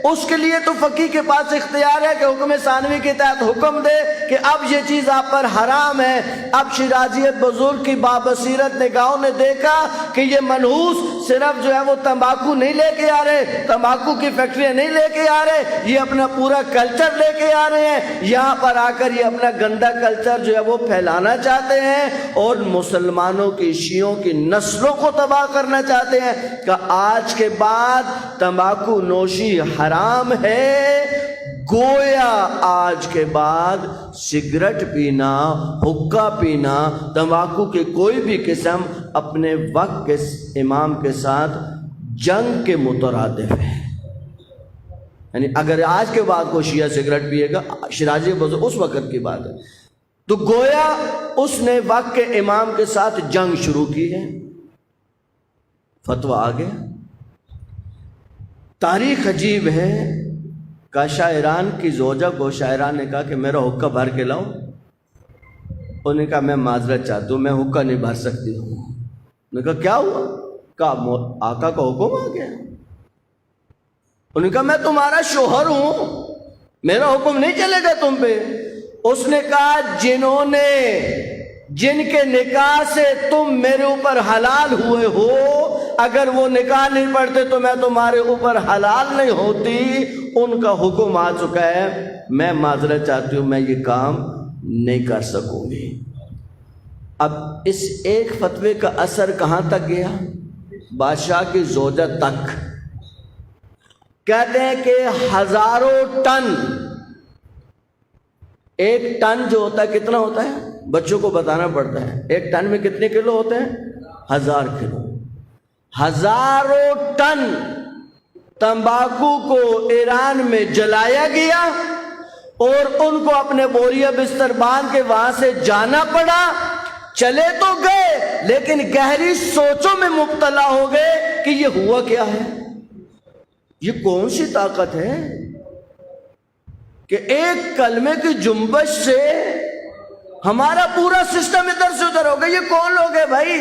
اس کے لیے تو فقیہ کے پاس اختیار ہے کہ حکم ثانوی کے تحت حکم دے کہ اب یہ چیز آپ پر حرام ہے۔ اب شیرازی بزرگ کی بابصیرت نگاہوں نے دیکھا کہ یہ منحوس صرف جو ہے وہ تمباکو نہیں لے کے آ رہے، تمباکو کی فیکٹریاں نہیں لے کے آ رہے، یہ اپنا پورا کلچر لے کے آ رہے ہیں، یہاں پر آ کر یہ اپنا گندا کلچر جو ہے وہ پھیلانا چاہتے ہیں اور مسلمانوں کی، شیعوں کی نسلوں کو تباہ کرنا چاہتے ہیں کہ آج کے بعد تمباکو نوشی حرام ہے، گویا آج کے بعد سگریٹ پینا، حقہ پینا، تمباکو کے کوئی بھی قسم اپنے وقت کے امام کے ساتھ جنگ کے مترادف ہے۔ یعنی اگر آج کے بعد کوئی شیعہ سگریٹ پیے گا، شیرازی بزرگ اس وقت کی بات ہے، تو گویا اس نے وقت کے امام کے ساتھ جنگ شروع کی ہے۔ فتویٰ آ گیا۔ تاریخ عجیب ہے کہ شاعران کی زوجہ کو شاعران نے کہا کہ میرا حقہ بھر کے لاؤ۔ انہوں نے کہا میں معذرت چاہتی ہوں، میں حقہ نہیں بھر سکتی ہوں۔ انہوں نے کہا کیا ہوا؟ کہا آقا کا حکم آ گیا۔ انہوں نے کہا میں تمہارا شوہر ہوں، میرا حکم نہیں چلے گا تم پہ۔ اس نے کہا جن کے نکاح سے تم میرے اوپر حلال ہوئے ہو، اگر وہ نکاح نہیں پڑھتے تو میں تمہارے اوپر حلال نہیں ہوتی۔ ان کا حکم آ چکا ہے، میں معذرت چاہتی ہوں، میں یہ کام نہیں کر سکوں گی۔ اب اس ایک فتوے کا اثر کہاں تک گیا؟ بادشاہ کی زوجہ تک۔ کہتے ہیں کہ ہزاروں ٹن، ایک ٹن جو ہوتا ہے کتنا ہوتا ہے؟ بچوں کو بتانا پڑتا ہے ایک ٹن میں کتنے کلو ہوتے ہیں؟ 1000 کلو۔ ہزاروں ٹن تمباکو کو ایران میں جلایا گیا اور ان کو اپنے بوریا بستر باندھ کے وہاں سے جانا پڑا۔ چلے تو گئے لیکن گہری سوچوں میں مبتلا ہو گئے کہ یہ ہوا کیا ہے، یہ کون سی طاقت ہے کہ ایک کلمے کی جنبش سے ہمارا پورا سسٹم ادھر سے ادھر ہو گیا۔ یہ کون لوگ ہیں بھائی؟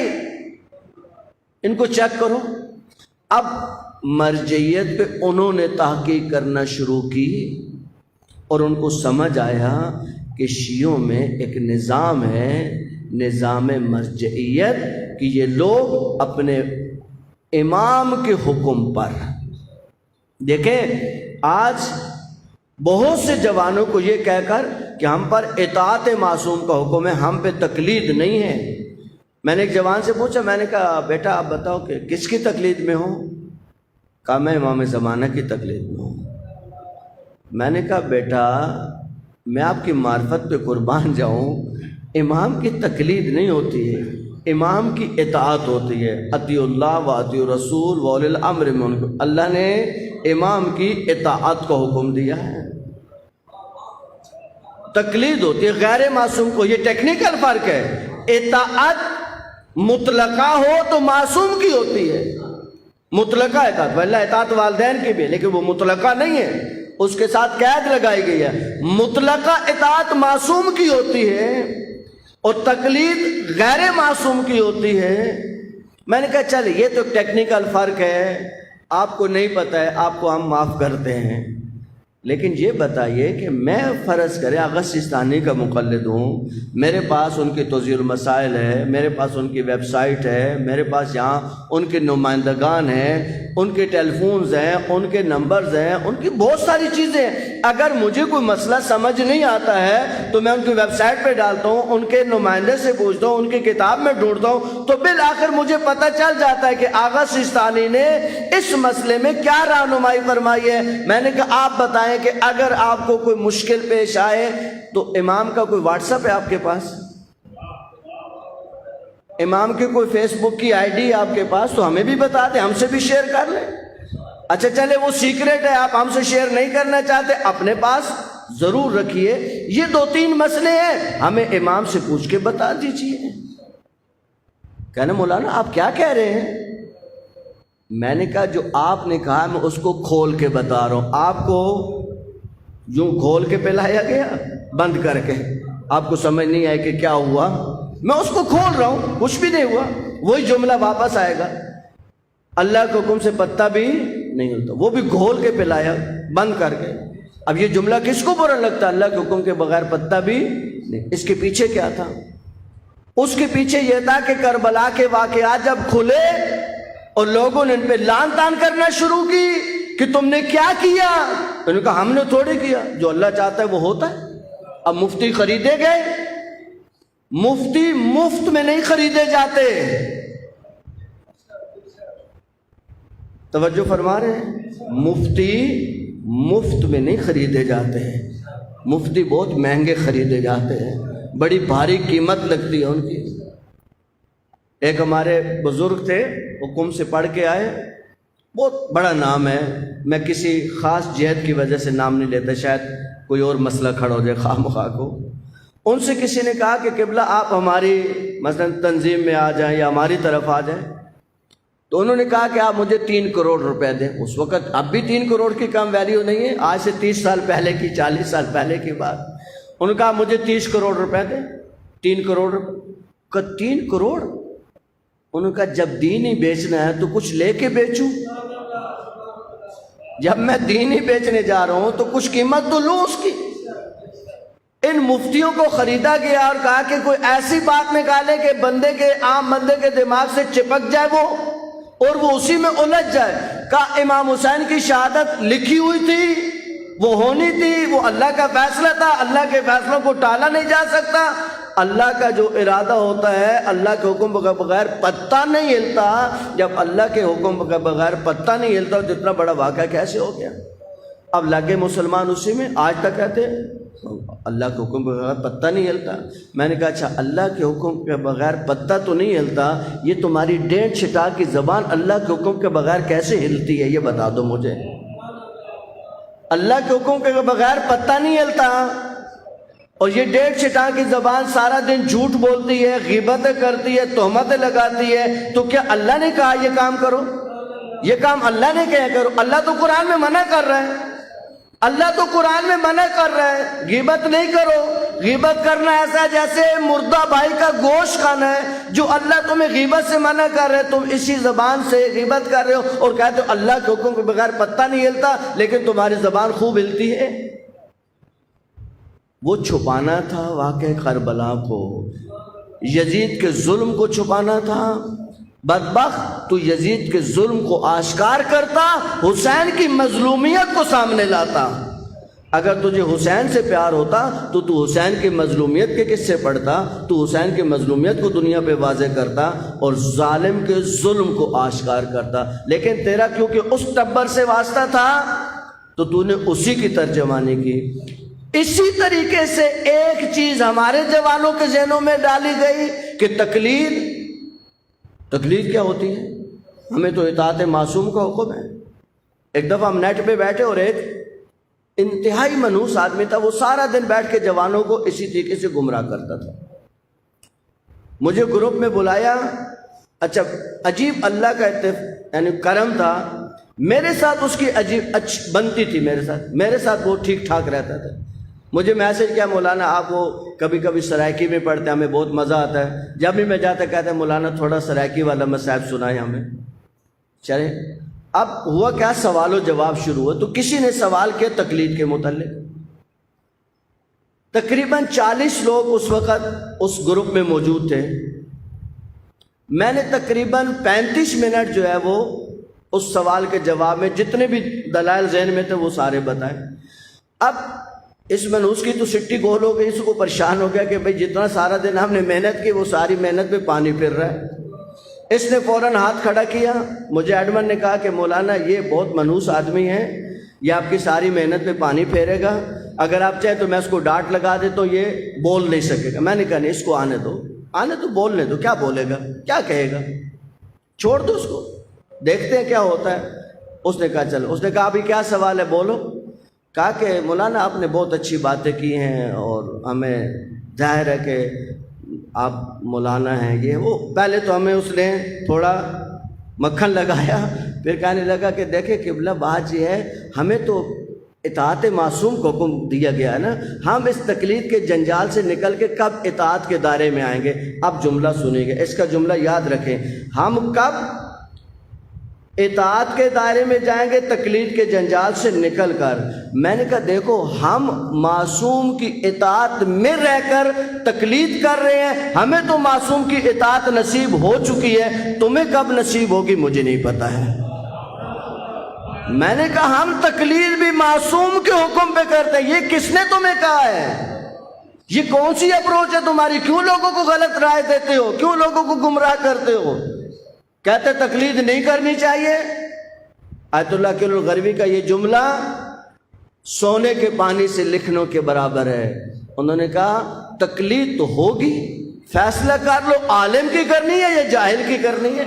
ان کو چیک کرو۔ اب مرجعیت پہ انہوں نے تحقیق کرنا شروع کی اور ان کو سمجھ آیا کہ شیعوں میں ایک نظام ہے، نظام مرجعیت، کہ یہ لوگ اپنے امام کے حکم پر، دیکھیں آج بہت سے جوانوں کو یہ کہہ کر کہ ہم پر اطاعت معصوم کا حکم ہے، ہم پہ تقلید نہیں ہے۔ میں نے ایک جوان سے پوچھا، میں نے کہا بیٹا آپ بتاؤ کہ کس کی تقلید میں ہوں؟ کہا میں امام زمانہ کی تقلید میں ہوں۔ میں نے کہا بیٹا میں آپ کی معرفت پہ قربان جاؤں، امام کی تقلید نہیں ہوتی ہے، امام کی اطاعت ہوتی ہے۔ اطیعوا اللہ و اطیعوا الرسول و اولی الامر منکم، اللہ نے امام کی اطاعت کو حکم دیا ہے۔ تقلید ہوتی ہے غیر معصوم کو، یہ ٹیکنیکل فرق ہے۔ اطاعت مطلقہ ہو تو معصوم کی ہوتی ہے، مطلقہ اطاعت، واللہ اطاعت والدین کی بھی ہے لیکن وہ مطلقہ نہیں ہے، اس کے ساتھ قید لگائی گئی ہے۔ مطلقہ اطاعت معصوم کی ہوتی ہے اور تقلید غیر معصوم کی ہوتی ہے۔ میں نے کہا چل یہ تو ٹیکنیکل فرق ہے، آپ کو نہیں پتہ ہے، آپ کو ہم معاف کرتے ہیں، لیکن یہ بتائیے کہ میں فرض کرے آغا سیستانی کا مقلد ہوں، میرے پاس ان کی توضیح المسائل ہے، میرے پاس ان کی ویب سائٹ ہے، میرے پاس یہاں ان کے نمائندگان ہیں، ان کے ٹیلی فونز ہیں، ان کے نمبرز ہیں، ان کی بہت ساری چیزیں ہیں۔ اگر مجھے کوئی مسئلہ سمجھ نہیں آتا ہے تو میں ان کی ویب سائٹ پہ ڈالتا ہوں، ان کے نمائندے سے پوچھتا ہوں، ان کی کتاب میں ڈھونڈتا ہوں، تو بالآخر مجھے پتہ چل جاتا ہے کہ آغا سیستانی نے اس مسئلے میں کیا رہنمائی فرمائی ہے۔ میں نے کہا آپ بتائیں کہ اگر آپ کو کوئی مشکل پیش آئے تو امام کا کوئی واٹس ایپ ہے آپ کے پاس؟ امام کی کوئی فیس بک کی آئی ڈی آپ کے پاس؟ تو ہمیں بھی بتا دیں، ہم سے بھی شیئر کر لیں۔ اچھا چلے وہ سیکرٹ ہے، آپ ہم سے شیئر نہیں کرنا چاہتے، اپنے پاس ضرور رکھیے۔ یہ 2-3 مسئلے ہیں، ہمیں امام سے پوچھ کے بتا دیجیے۔ کہنا مولانا آپ کیا کہہ رہے ہیں؟ میں نے کہا جو آپ نے کہا میں اس کو کھول کے بتا رہا ہوں۔ آپ کو یوں کھول کے پلایا گیا بند کر کے، آپ کو سمجھ نہیں آئے کہ کیا ہوا، میں اس کو کھول رہا ہوں، کچھ بھی نہیں ہوا، وہی جملہ واپس آئے گا، اللہ کے حکم سے پتہ بھی نہیں ہوتا، وہ بھی کھول کے پلایا بند کر کے۔ اب یہ جملہ کس کو برا لگتا ہے؟ اللہ کے حکم کے بغیر پتہ بھی نہیں۔ اس کے پیچھے کیا تھا؟ اس کے پیچھے یہ تھا کہ کربلا کے واقعات جب کھلے اور لوگوں نے ان پہ لان تان کرنا شروع کی کہ تم نے کیا کیا، انہوں نے کہا ہم نے تھوڑی کیا، جو اللہ چاہتا ہے وہ ہوتا ہے۔ اب مفتی خریدے گئے، مفتی مفت میں نہیں خریدے جاتے، توجہ فرما رہے ہیں، مفتی مفت میں نہیں خریدے جاتے ہیں، مفتی بہت مہنگے خریدے جاتے ہیں، بڑی بھاری قیمت لگتی ہے ان کی۔ ایک ہمارے بزرگ تھے، حکم سے پڑھ کے آئے، بہت بڑا نام ہے، میں کسی خاص جہت کی وجہ سے نام نہیں لیتا، شاید کوئی اور مسئلہ کھڑا ہو جائے خواہ مخواہ کو۔ ان سے کسی نے کہا کہ قبلہ آپ ہماری مثلا تنظیم میں آ جائیں یا ہماری طرف آ جائیں۔ تو انہوں نے کہا کہ آپ مجھے 3 کروڑ روپے دیں. اس وقت اب بھی 3 کروڑ کی کم ویلیو نہیں ہے، آج سے 30 سال پہلے کی، 40 سال پہلے کی بات. انہوں نے کہا مجھے 30 کروڑ روپے دیں. 3 کروڑ کا 3 کروڑ. انہوں نے کہا جب دین ہی بیچنا ہے تو کچھ لے کے بیچوں. جب میں دین ہی بیچنے جا رہا ہوں تو کچھ قیمت تو لوں اس کی. ان مفتیوں کو خریدا گیا اور کہا کہ کوئی ایسی بات نکالے کہ بندے کے، عام بندے کے دماغ سے چپک جائے وہ، اور وہ اسی میں الجھ جائے. کہا امام حسین کی شہادت لکھی ہوئی تھی، وہ ہونی تھی، وہ اللہ کا فیصلہ تھا، اللہ کے فیصلوں کو ٹالا نہیں جا سکتا. اللہ کا جو ارادہ ہوتا ہے اللہ کے حکم کے بغیر پتہ نہیں ہلتا. جب اللہ کے حکم کے بغیر پتہ نہیں ہلتا تو اتنا بڑا واقعہ کیسے ہو گیا؟ اب لگے مسلمان اسی میں، آج تک کہتے ہیں اللہ کے حکم کے بغیر پتہ نہیں ہلتا. میں نے کہا اچھا اللہ کے حکم کے بغیر پتہ تو نہیں ہلتا، یہ تمہاری ڈینٹ چھٹا کی زبان اللہ کے حکم کے بغیر کیسے ہلتی ہے یہ بتا دو مجھے. اللہ کے حکم کے بغیر پتہ نہیں ہلتا، اور یہ ڈیڑھ چھٹا کی زبان سارا دن جھوٹ بولتی ہے، غیبتیں کرتی ہے، تہمتیں لگاتی ہے. تو کیا اللہ نے کہا یہ کام کرو؟ یہ کام اللہ نے کہا کرو؟ اللہ تو قرآن میں منع کر رہا ہے. اللہ تو قرآن میں منع کر رہا ہے غیبت نہیں کرو. غیبت کرنا ایسا جیسے مردہ بھائی کا گوشت کھانا ہے، جو اللہ تمہیں غیبت سے منع کر رہے، تم اسی زبان سے غیبت کر رہے ہو اور کہتے ہو اللہ کے حکم کے بغیر پتہ نہیں ہلتا، لیکن تمہاری زبان خوب ہلتی ہے. وہ چھپانا تھا واقعہ کربلا کو، یزید کے ظلم کو چھپانا تھا. بدبخت تو یزید کے ظلم کو آشکار کرتا، حسین کی مظلومیت کو سامنے لاتا. اگر تجھے حسین سے پیار ہوتا تو حسین کی مظلومیت کے قصے پڑھتا، تو حسین کی مظلومیت کو دنیا پہ واضح کرتا اور ظالم کے ظلم کو آشکار کرتا. لیکن تیرا کیونکہ اس ٹبر سے واسطہ تھا تو نے اسی کی ترجمانی کی. اسی طریقے سے ایک چیز ہمارے جوانوں کے ذہنوں میں ڈالی گئی کہ تقلید کیا ہوتی ہے؟ ہمیں تو اطاعت معصوم کا حکم ہے. ایک دفعہ ہم نیٹ پہ بیٹھے اور ایک انتہائی منحوس آدمی تھا، وہ سارا دن بیٹھ کے جوانوں کو اسی طریقے سے گمراہ کرتا تھا. مجھے گروپ میں بلایا. اچھا عجیب اللہ کا یعنی کرم تھا، میرے ساتھ اس کی عجیب بنتی تھی، میرے ساتھ وہ ٹھیک ٹھاک رہتا تھا. مجھے میسج کیا مولانا آپ وہ کبھی کبھی سرائکی میں پڑھتے ہیں، ہمیں بہت مزہ آتا ہے. جب بھی میں جاتا کہتے ہیں مولانا تھوڑا سرائکی والا مصائب سنائیں ہمیں. چلے اب ہوا کیا، سوال و جواب شروع ہوا. تو کسی نے سوال کیا تقلید کے متعلق. تقریباً 40 لوگ اس وقت اس گروپ میں موجود تھے. میں نے تقریباً 35 منٹ جو ہے وہ اس سوال کے جواب میں جتنے بھی دلائل ذہن میں تھے وہ سارے بتائے. اب اس منحوس کی تو سٹی گول ہو گئی، اس کو پریشان ہو گیا کہ بھئی جتنا سارا دن ہم نے محنت کی وہ ساری محنت پہ پانی پھر رہا ہے. اس نے فوراً ہاتھ کھڑا کیا. مجھے ایڈمن نے کہا کہ مولانا یہ بہت منحوس آدمی ہے، یہ آپ کی ساری محنت پہ پانی پھیرے گا، اگر آپ چاہیں تو میں اس کو ڈانٹ لگا دے تو یہ بول نہیں سکے گا. میں نے کہا نہیں، اس کو آنے دو بولنے دو، کیا بولے گا، کیا کہے گا، چھوڑ دو اس کو، دیکھتے ہیں کیا ہوتا ہے. اس نے کہا چلو. اس نے کہا ابھی کیا سوال ہے بولو. کہا کہ مولانا آپ نے بہت اچھی باتیں کی ہیں اور ہمیں ظاہر ہے کہ آپ مولانا ہیں یہ وہ. پہلے تو ہمیں اس نے تھوڑا مکھن لگایا، پھر کہنے لگا کہ دیکھیں قبلہ بات یہ ہے، ہمیں تو اطاعت معصوم کو حکم دیا گیا ہے نا، ہم اس تقلید کے جنجال سے نکل کے کب اطاعت کے دائرے میں آئیں گے. اب جملہ سنیں گے، اس کا جملہ یاد رکھیں، ہم کب اطاعت کے دائرے میں جائیں گے تقلید کے جنجال سے نکل کر. میں نے کہا دیکھو ہم معصوم کی اطاعت میں رہ کر تقلید کر رہے ہیں، ہمیں تو معصوم کی اطاعت نصیب ہو چکی ہے، تمہیں کب نصیب ہوگی مجھے نہیں پتا ہے. میں نے کہا ہم تقلید بھی معصوم کے حکم پہ کرتے ہیں، یہ کس نے تمہیں کہا ہے؟ یہ کون سی اپروچ ہے تمہاری؟ کیوں لوگوں کو غلط رائے دیتے ہو؟ کیوں لوگوں کو گمراہ کرتے ہو؟ کہتے تقلید نہیں کرنی چاہیے. آیت اللہ کل الغربی کا یہ جملہ سونے کے پانی سے لکھنے کے برابر ہے. انہوں نے کہا تقلید تو ہوگی، فیصلہ کر لو عالم کی کرنی ہے یا جاہل کی کرنی ہے.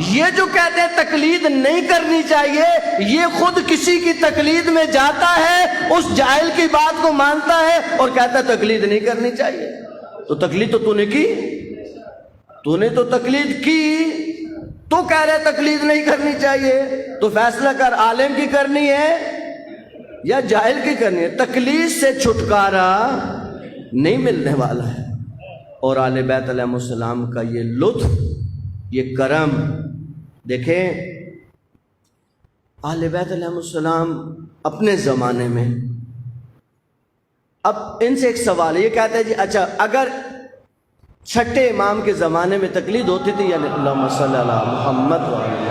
یہ جو کہتے ہیں تقلید نہیں کرنی چاہیے، یہ خود کسی کی تقلید میں جاتا ہے، اس جاہل کی بات کو مانتا ہے اور کہتا ہے تقلید نہیں کرنی چاہیے. تو تقلید تو نے کی. تو نے تو تقلید کی، تو کہہ رہے تقلید نہیں کرنی چاہیے، تو فیصلہ کر عالم کی کرنی ہے یا جاہل کی کرنی ہے۔ تقلید سے چھٹکارا نہیں ملنے والا ہے۔ اور آل بیت علیہ السلام کا یہ لطف، یہ کرم دیکھیں، آل بیت علیہ السلام اپنے زمانے میں، اب ان سے ایک سوال ہے، یہ کہتے ہیں جی اچھا اگر چھٹے امام کے زمانے میں تقلید ہوتی تھی، یعنی اللہم صلی علی محمد وعلی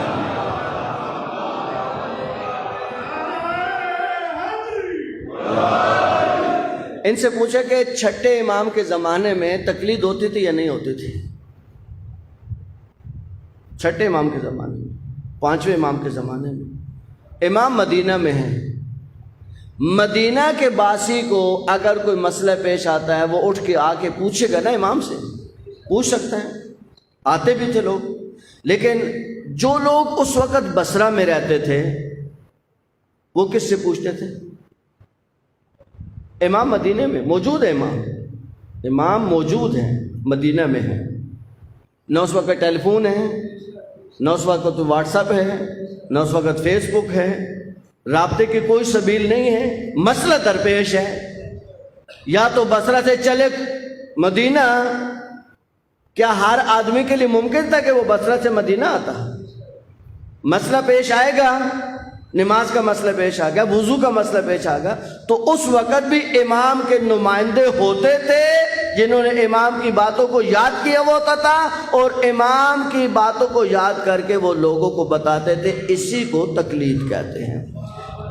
ان سے پوچھا کہ چھٹے امام کے زمانے میں تقلید ہوتی تھی یا نہیں ہوتی تھی؟ چھٹے امام کے زمانے میں، پانچویں امام کے زمانے میں، امام مدینہ میں ہیں، مدینہ کے باسی کو اگر کوئی مسئلہ پیش آتا ہے وہ اٹھ کے آ کے پوچھے گا نا، امام سے پوچھ سکتے ہیں، آتے بھی تھے لوگ۔ لیکن جو لوگ اس وقت بصرہ میں رہتے تھے وہ کس سے پوچھتے تھے؟ امام مدینہ میں موجود ہے، امام موجود ہیں، مدینہ میں ہیں، نہ اس وقت ٹیلی فون ہے، نہ اس وقت واٹس ایپ ہے، نہ اس وقت فیس بک ہے، رابطے کی کوئی سبیل نہیں ہے، مسئلہ درپیش ہے۔ یا تو بصرہ سے چلے مدینہ، کیا ہر آدمی کے لیے ممکن تھا کہ وہ بصرہ سے مدینہ آتا؟ مسئلہ پیش آئے گا، نماز کا مسئلہ پیش آ گیا، وضو کا مسئلہ پیش آ گیا، تو اس وقت بھی امام کے نمائندے ہوتے تھے جنہوں نے امام کی باتوں کو یاد کیا ہوتا تھا، اور امام کی باتوں کو یاد کر کے وہ لوگوں کو بتاتے تھے۔ اسی کو تقلید کہتے ہیں۔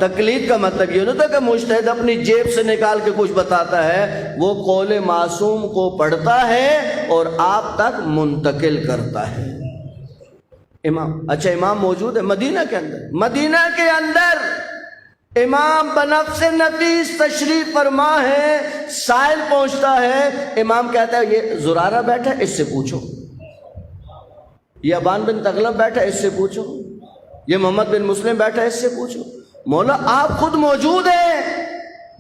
تقلید کا مطلب یہ نہیں ہوتا کہ مجتہد اپنی جیب سے نکال کے کچھ بتاتا ہے، وہ قول معصوم کو پڑھتا ہے اور آپ تک منتقل کرتا ہے۔ امام، اچھا امام موجود ہے مدینہ کے اندر، مدینہ کے اندر امام بنفس نفیس تشریف فرما ہے، سائل پہنچتا ہے، امام کہتا ہے یہ زرارہ بیٹھا ہے، اس سے پوچھو، یہ ابان بن تغلب بیٹھا ہے، اس سے پوچھو، یہ محمد بن مسلم بیٹھا ہے، اس سے پوچھو۔ مولا آپ خود موجود ہیں؟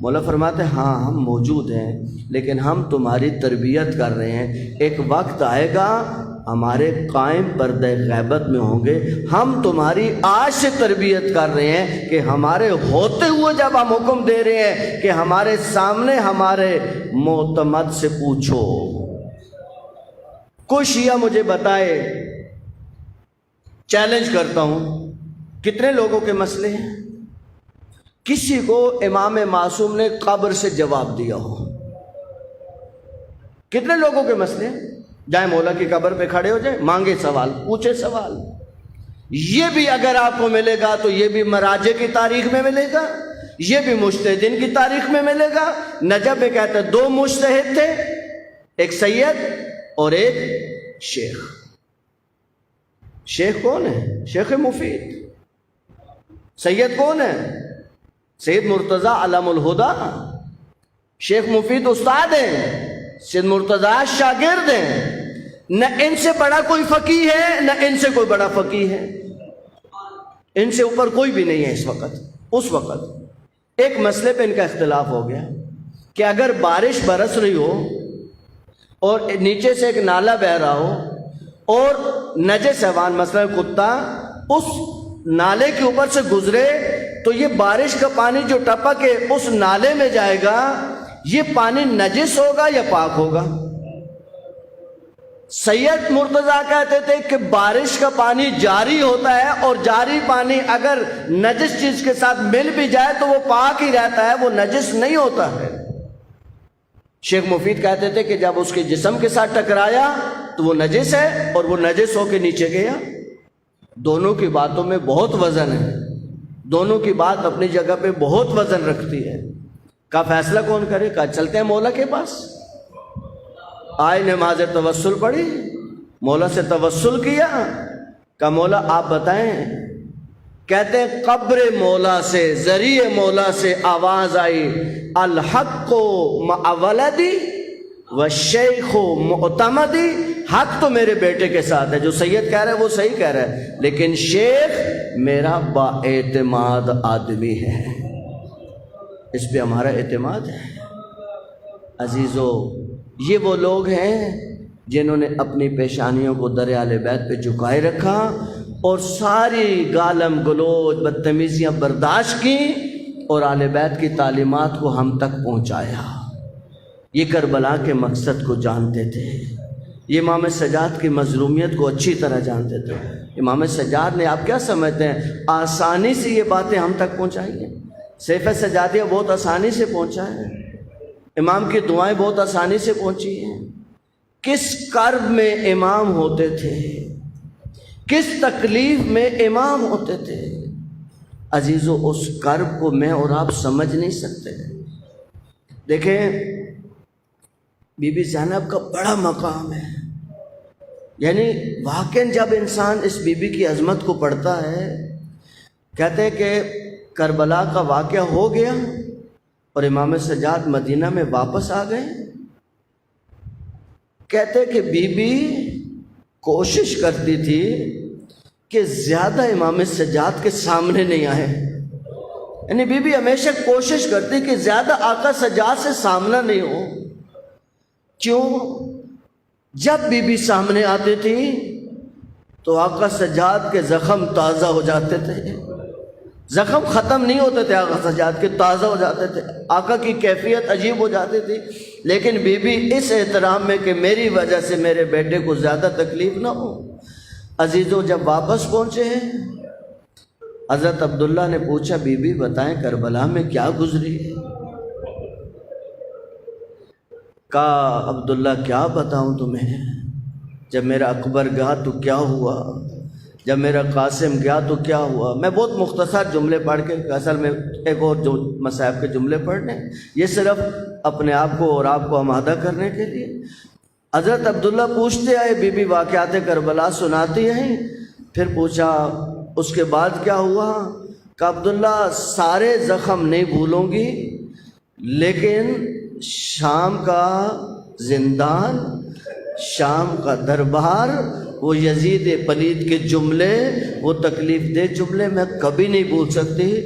مولا فرماتے ہیں ہاں ہم موجود ہیں، لیکن ہم تمہاری تربیت کر رہے ہیں، ایک وقت آئے گا ہمارے قائم پردہ غیبت میں ہوں گے، ہم تمہاری آج سے تربیت کر رہے ہیں کہ ہمارے ہوتے ہوئے جب ہم حکم دے رہے ہیں کہ ہمارے سامنے ہمارے معتمد سے پوچھو۔ کوئی شیعہ مجھے بتائے، چیلنج کرتا ہوں، کتنے لوگوں کے مسئلے ہیں کسی کو امام معصوم نے قبر سے جواب دیا ہو؟ کتنے لوگوں کے مسئلے ہیں؟ جائیں مولا کی قبر پہ کھڑے ہو جائیں، مانگے سوال، پوچھے سوال۔ یہ بھی اگر آپ کو ملے گا تو یہ بھی مراجع کی تاریخ میں ملے گا، یہ بھی مجتہدین کی تاریخ میں ملے گا۔ نجف میں کہتے ہیں 2 مجتہد تھے، ایک سید اور ایک شیخ۔ شیخ کون ہے؟ شیخ مفید۔ سید کون ہے؟ سید مرتضیٰ علم الہدا۔ شیخ مفید استاد ہیں، سید مرتضیٰ شاگرد ہیں۔ نہ ان سے بڑا کوئی فقیہ ہے، نہ ان سے کوئی بڑا فقیہ ہے، ان سے اوپر کوئی بھی نہیں ہے اس وقت۔ اس وقت ایک مسئلے پہ ان کا اختلاف ہو گیا کہ اگر بارش برس رہی ہو اور نیچے سے ایک نالا بہ رہا ہو اور نجس حیوان مثلا کتا اس نالے کے اوپر سے گزرے تو یہ بارش کا پانی جو ٹپک کے اس نالے میں جائے گا، یہ پانی نجس ہوگا یا پاک ہوگا؟ سید مرتضیٰ کہتے تھے کہ بارش کا پانی جاری ہوتا ہے، اور جاری پانی اگر نجس چیز کے ساتھ مل بھی جائے تو وہ پاک ہی رہتا ہے، وہ نجس نہیں ہوتا ہے۔ شیخ مفید کہتے تھے کہ جب اس کے جسم کے ساتھ ٹکرایا تو وہ نجس ہے، اور وہ نجس ہو کے نیچے گیا۔ دونوں کی باتوں میں بہت وزن ہے، دونوں کی بات اپنی جگہ پہ بہت وزن رکھتی ہے۔ کا فیصلہ کون کرے؟ کہا چلتے ہیں مولا کے پاس۔ آئے نماز توسل پڑھی، مولا سے توسل کیا، کہا مولا آپ بتائیں۔ کہتے ہیں قبر مولا سے، ذریعے مولا سے آواز آئی، الحق مع ولدی والشیخ معتمدی، حق تو میرے بیٹے کے ساتھ ہے، جو سید کہہ رہا ہے وہ صحیح کہہ رہا ہے، لیکن شیخ میرا با اعتماد آدمی ہے، اس پہ ہمارا اعتماد ہے۔ عزیزو، یہ وہ لوگ ہیں جنہوں نے اپنی پیشانیوں کو در اہل بیت پہ جھکائے رکھا اور ساری گالم گلوچ بدتمیزیاں برداشت کی اور اہل بیت کی تعلیمات کو ہم تک پہنچایا۔ یہ کربلا کے مقصد کو جانتے تھے، یہ امام سجاد کی مظلومیت کو اچھی طرح جانتے تھے۔ امام سجاد نے، آپ کیا سمجھتے ہیں آسانی سے یہ باتیں ہم تک پہنچائی ہیں؟ سیف سجادیہ بہت آسانی سے پہنچا ہے، امام کی دعائیں بہت آسانی سے پہنچی ہیں۔ کس کرب میں امام ہوتے تھے، کس تکلیف میں امام ہوتے تھے عزیزو، اس کرب کو میں اور آپ سمجھ نہیں سکتے۔ دیکھیں بی بی زینب کا بڑا مقام ہے، یعنی واقعاً جب انسان اس بی بی کی عظمت کو پڑھتا ہے، کہتے ہیں کہ کربلا کا واقعہ ہو گیا اور امام سجاد مدینہ میں واپس آ گئے۔ کہتے کہ بی بی کوشش کرتی تھی کہ زیادہ امام سجاد کے سامنے نہیں آئے، یعنی بی بی ہمیشہ کوشش کرتی کہ زیادہ آقا سجاد سے سامنا نہیں ہو۔ کیوں؟ جب بی بی سامنے آتی تھی تو آقا سجاد کے زخم تازہ ہو جاتے تھے، زخم ختم نہیں ہوتے تھے، آقا سجاد کے تازہ ہو جاتے تھے، آقا کی کیفیت عجیب ہو جاتی تھی۔ لیکن بی بی اس احترام میں کہ میری وجہ سے میرے بیٹے کو زیادہ تکلیف نہ ہو۔ عزیزو جب واپس پہنچے ہیں، حضرت عبداللہ نے پوچھا بی بی بتائیں کربلا میں کیا گزری ہے؟ کہا عبداللہ کیا بتاؤں تمہیں، جب میرا اکبر گیا تو کیا ہوا، جب میرا قاسم گیا تو کیا ہوا۔ میں بہت مختصر جملے پڑھ کے، اصل میں ایک اور جو مصائب کے جملے پڑھنے، یہ صرف اپنے آپ کو اور آپ کو آمادہ کرنے کے لیے۔ حضرت عبداللہ پوچھتے آئے، بی بی واقعات کربلا سناتی ہیں، پھر پوچھا اس کے بعد کیا ہوا؟ کہ عبداللہ سارے زخم نہیں بھولوں گی، لیکن شام کا زندان، شام کا دربار، وہ یزید پلید کے جملے، وہ تکلیف دہ جملے میں کبھی نہیں بھول سکتی۔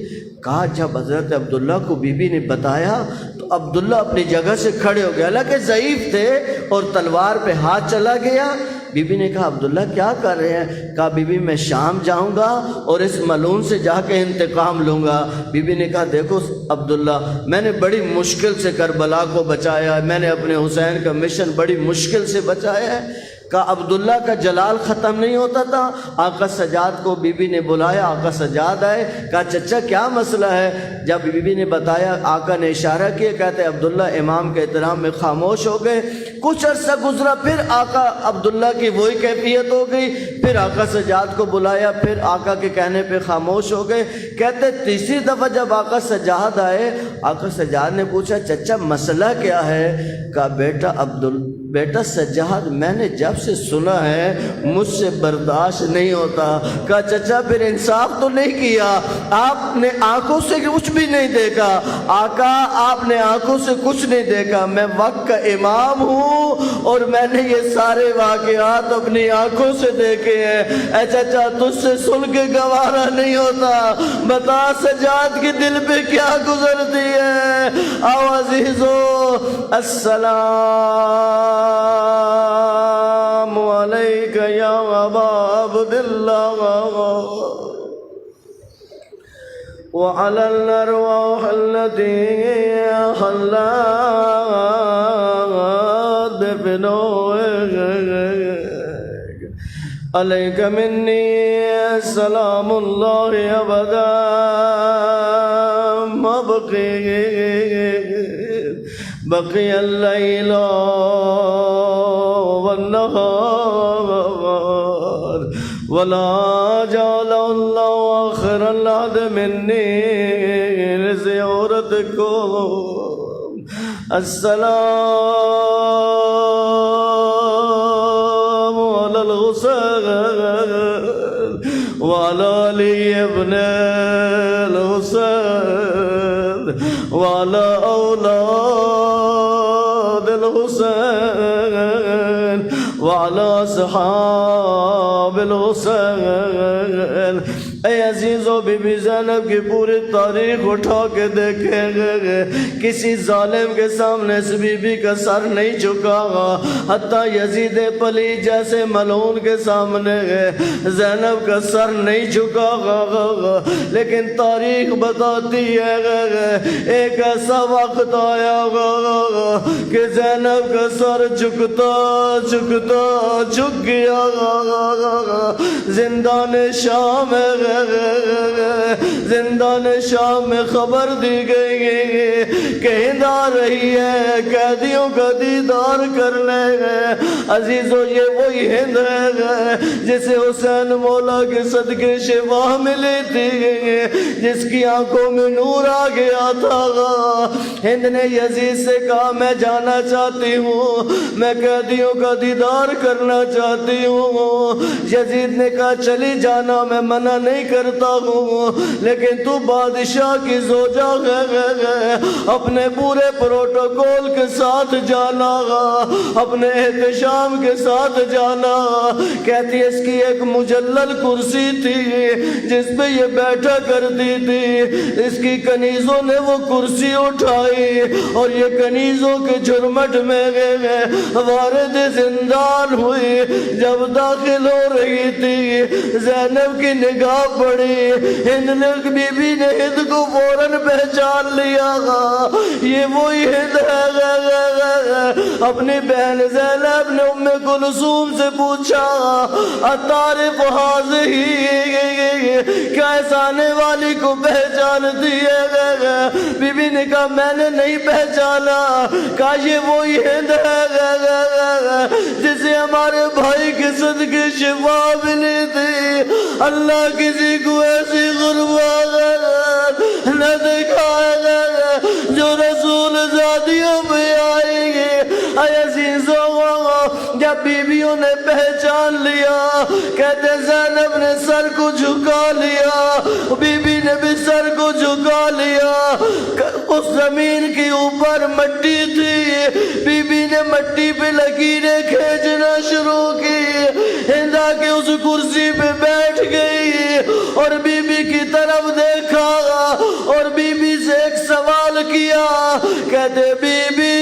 کہا جب حضرت عبداللہ کو بی بی نے بتایا تو عبداللہ اپنی جگہ سے کھڑے ہو گئے، حالانکہ ضعیف تھے اور تلوار پہ ہاتھ چلا گیا۔ بی بی نے کہا عبداللہ کیا کر رہے ہیں؟ کہا بی بی میں شام جاؤں گا اور اس ملعون سے جا کے انتقام لوں گا۔ بی بی نے کہا دیکھو عبداللہ، میں نے بڑی مشکل سے کربلا کو بچایا ہے، میں نے اپنے حسین کا مشن بڑی مشکل سے بچایا ہے۔ کہ عبداللہ کا جلال ختم نہیں ہوتا تھا۔ آقا سجاد کو بی بی نے بلایا، آقا سجاد آئے، کہا چچا کیا مسئلہ ہے؟ جب بی بی نے بتایا، آقا نے اشارہ کیا، کہتے عبداللہ امام کے احترام میں خاموش ہو گئے۔ کچھ عرصہ گزرا، پھر آقا عبداللہ کی وہی کیفیت ہو گئی، پھر آقا سجاد کو بلایا، پھر آقا کے کہنے پہ خاموش ہو گئے۔ کہتے تیسری دفعہ جب آقا سجاد آئے، آقا سجاد نے پوچھا چچا مسئلہ کیا ہے؟ کہا بیٹا سجاد، میں نے جب سے سنا ہے مجھ سے برداشت نہیں ہوتا۔ کہا چچا پھر انصاف تو نہیں کیا، آپ نے آنکھوں سے کچھ بھی نہیں دیکھا۔ آقا آپ نے آنکھوں سے کچھ نہیں دیکھا، میں وقت کا امام ہوں اور میں نے یہ سارے واقعات اپنی آنکھوں سے دیکھے ہیں۔ اے چچا تجھ سے سن کے گوارا نہیں ہوتا، بتا سجاد کے دل پہ کیا گزرتی ہے۔ آؤ عزیزو، السلام علیک یا ابا عبداللہ وعلی الارواح التي خلت بنوئك علیک منی سلام اللہ ابدا بقی اللیل والنهار ولا جعل الله آخر العهد مني لزيارتكم السلام على الحسين وعلى علي ابن الحسين وعلى أولاد الحسين وعلى صحاب بالحسین۔ اے عزیزو بی بی زینب کی پوری تاریخ اٹھا کے دیکھیں گے، کسی ظالم کے سامنے اس بی بی کا سر نہیں جھکا گا، حتیٰ یزید پلید جیسے ملعون کے سامنے زینب کا سر نہیں جھکا گا۔ لیکن تاریخ بتاتی ہے ایک ایسا وقت آیا گا کہ زینب کا سر جھکتا جھکتا جھک گیا گا۔ زندان شام میں خبر دی گئی کہ ہند آ رہی ہے قیدیوں کا دیدار کرنے۔ عزیزو یہ وہی ہند ہے جسے حسین مولا کے صدقے شفا ملی تھی، جس کی آنکھوں میں نور آ گیا تھا۔ ہند نے یزید سے کہا میں جانا چاہتی ہوں، میں قیدیوں کا دیدار کرنا چاہتی ہوں۔ یزید نے کہا چلی جانا، میں منع نہیں کرتا ہوں، لیکن تو بادشاہ کی زوجہ ہے، اپنے پورے پروٹوکول کے ساتھ جانا، اپنے احتشام کے ساتھ جانا۔ کہتی ہے اس کی ایک مجلل کرسی تھی جس پہ یہ بیٹھا کرتی تھی، اس کی کنیزوں نے وہ کرسی اٹھائی اور یہ کنیزوں کے جھرمٹ میں وارد زندان ہوئی۔ جب داخل ہو رہی تھی زینب کی نگاہ پڑی، ہند نے بی بی نے ہند کو فوراً پہچان لیا، یہ وہی ہند ہے۔ اپنی بہن زینب نے ام کلثوم سے پوچھا اتعرف ہذہ، کیا اس آنے والی کو پہچانتی ہے؟ بی بی نے کہا میں نے نہیں پہچانا۔ کہا یہ وہی ہند ہے جسے ہمارے بھائی کے صدقے شفا ملی تھی۔ اللہ کسی کو ایسی غربت نہ دکھائے جو رسول زادیوں پہ آئے گی۔ اے عزیزوں جب بیویوں نے پہچان لیا، کہتے زینب نے سر کو جھکا لیا، بی بی نے بھی سر کو جھکا لیا۔ اس زمین کے اوپر مٹی تھی، بی بی نے مٹی پہ لکیریں کھینچنا شروع کی۔ ہندا کے اس کرسی پہ بیٹھ گئی اور بی بی کی طرف دیکھا اور بی بی سے ایک سوال کیا، کہتے بی بی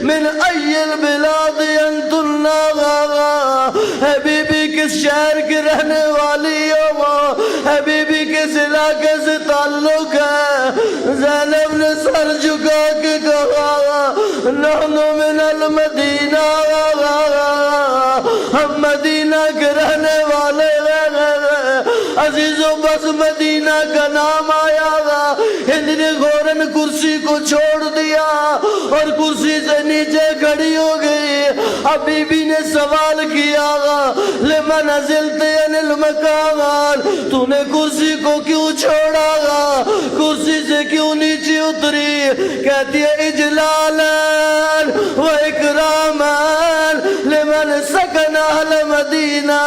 من ای البلاد انتن، اے بی بی کس شہر کی رہنے والی ہو؟ اے بی بی کس علاقے سے تعلق ہے؟ زینب نے سر جھکا کے کہا نحن من المدینہ، ہم مدینہ کے رہنے والے ہیں۔ عزیزوں بس مدینہ کا نام آیا گا، ہند نے غوراً کرسی کو چھوڑ دیا اور کرسی سے نیچے کھڑی ہو گئی۔ اب بی بی نے سوال کیا لمن عزلت عن المکان، تو نے کرسی کو کیوں چھوڑا گا، کرسی سے کیوں نیچے اتری؟ کہتی ہے اجلالا و اکراما لمن سکن اہل مدینہ،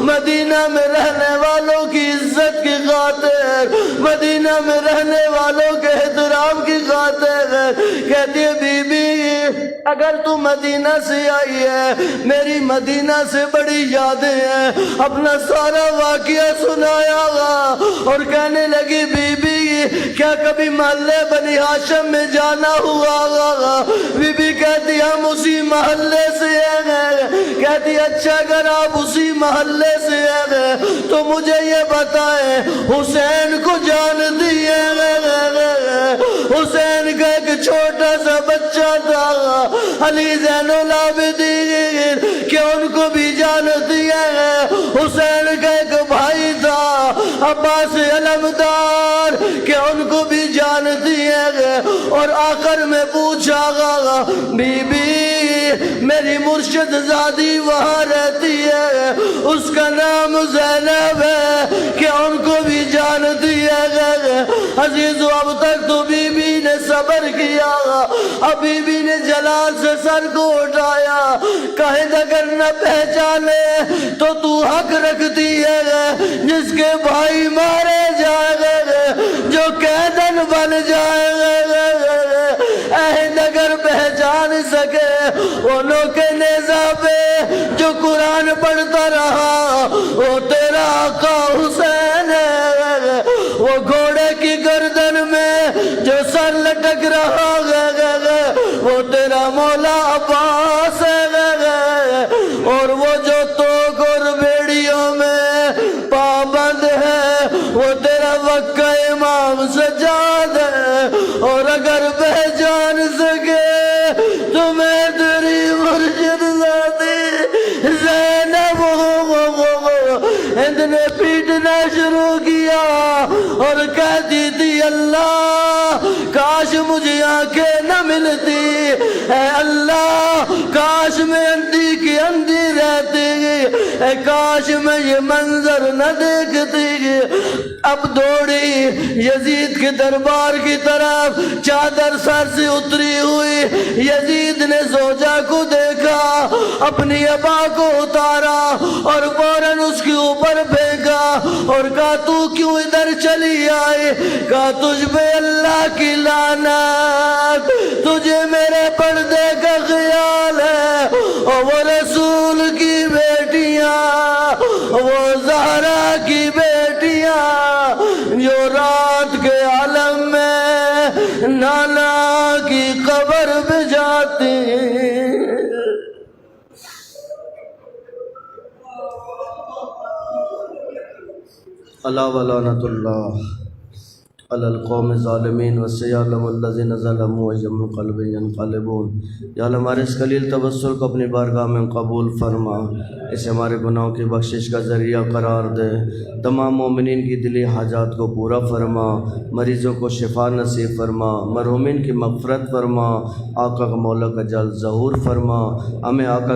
مدینہ میں رہنے والوں کی عزت کی خاطر، مدینہ میں رہنے والوں کے احترام کی خاطر۔ کہتی ہے بی بی اگر تو مدینہ سے آئی ہے، میری مدینہ سے بڑی یادیں ہیں، اپنا سارا واقعہ سنایا گا اور کہنے لگی بی بی کیا کبھی محلے بنی ہاشم میں جانا ہوا گا؟ بی بی کہتی ہم اسی محلے سے ہیں۔ کہتی اچھا اگر آپ اسی محلے سے ہیں تو مجھے یہ بتائیں حسین کو جانتی ہے؟ حسین کا ایک چھوٹا سا بچہ تھا علی زین العابدین، کہ ان کو بھی جانتی ہے؟ حسین کا ایک بھائی تھا عباس علمدار، کہ ان کو بھی جانتی ہے؟ اور آخر میں پوچھا گا بی بی میری مرشد زادی وہاں رہتی ہے، اس کا نام زینب ہے، کہ ان کو بھی جانتی ہے؟ عزیزو اب تک تو بی بی نے صبر کیا، اب بی بی نے جلال سے سر کو اٹھایا، کہیں اگر نہ پہچانے تو تو حق رکھتی ہے جس کے بھائی مارے جائے گے، جو قیدن بن جائے گے، اہد اگر پہچان سکے انہوں کے نیزہ پہ جو قرآن بیان پڑھتا رہا وہ تیرا آقا حسین ہے، وہ گھوڑے کی گردن میں جو سر لٹک رہا ہے وہ تیرا مولا عباس ہے، اور وہ جو توق اور بیڑیوں میں پابند ہے وہ تیرا وقع امام سجاد ہے، اور اگر پہچان سکے تمہیں تیری مرشد ذاتی زینب ہند نے پیٹنا شروع کیا اور کہتی تھی اللہ کاش مجھے آنکھیں نہ ملتی، اے اللہ کاش میں اندھی کی اندھی رہتی، اے کاش میں یہ منظر نہ دیکھتی۔ اب دوڑی یزید کے دربار کی طرف، چادر سر سے اتری ہوئی، یزید نے زوجہ کو دیکھا، اپنی عبا کو اتارا اور فوراً اس کے اوپر پھینکا اور کہا تو کیوں ادھر چلی آئی؟ کہا تجھ پہ اللہ کی لعنت، تجھے میرے پردے کا خیال ہے، اور وہ رسول کی بیٹیاں، وہ زہرا کی بیٹیاں جو رات کے عالم میں نانا کی قبر پہ جاتی۔ الا ولعنۃ اللہ علی القوم الظالمین وسیعلم الذین ظلموا ایم قلب ینقلبون۔ یا اللہ ہمارے اس خلیل توسل کو اپنی بارگاہ میں قبول فرما، اسے ہمارے گناہوں کی بخشش کا ذریعہ قرار دے، تمام مومنین کی دلی حاجات کو پورا فرما، مریضوں کو شفا نصیب فرما، مرحومین کی مغفرت فرما، آقا کا مولا کا جلد ظہور فرما، ہمیں آقا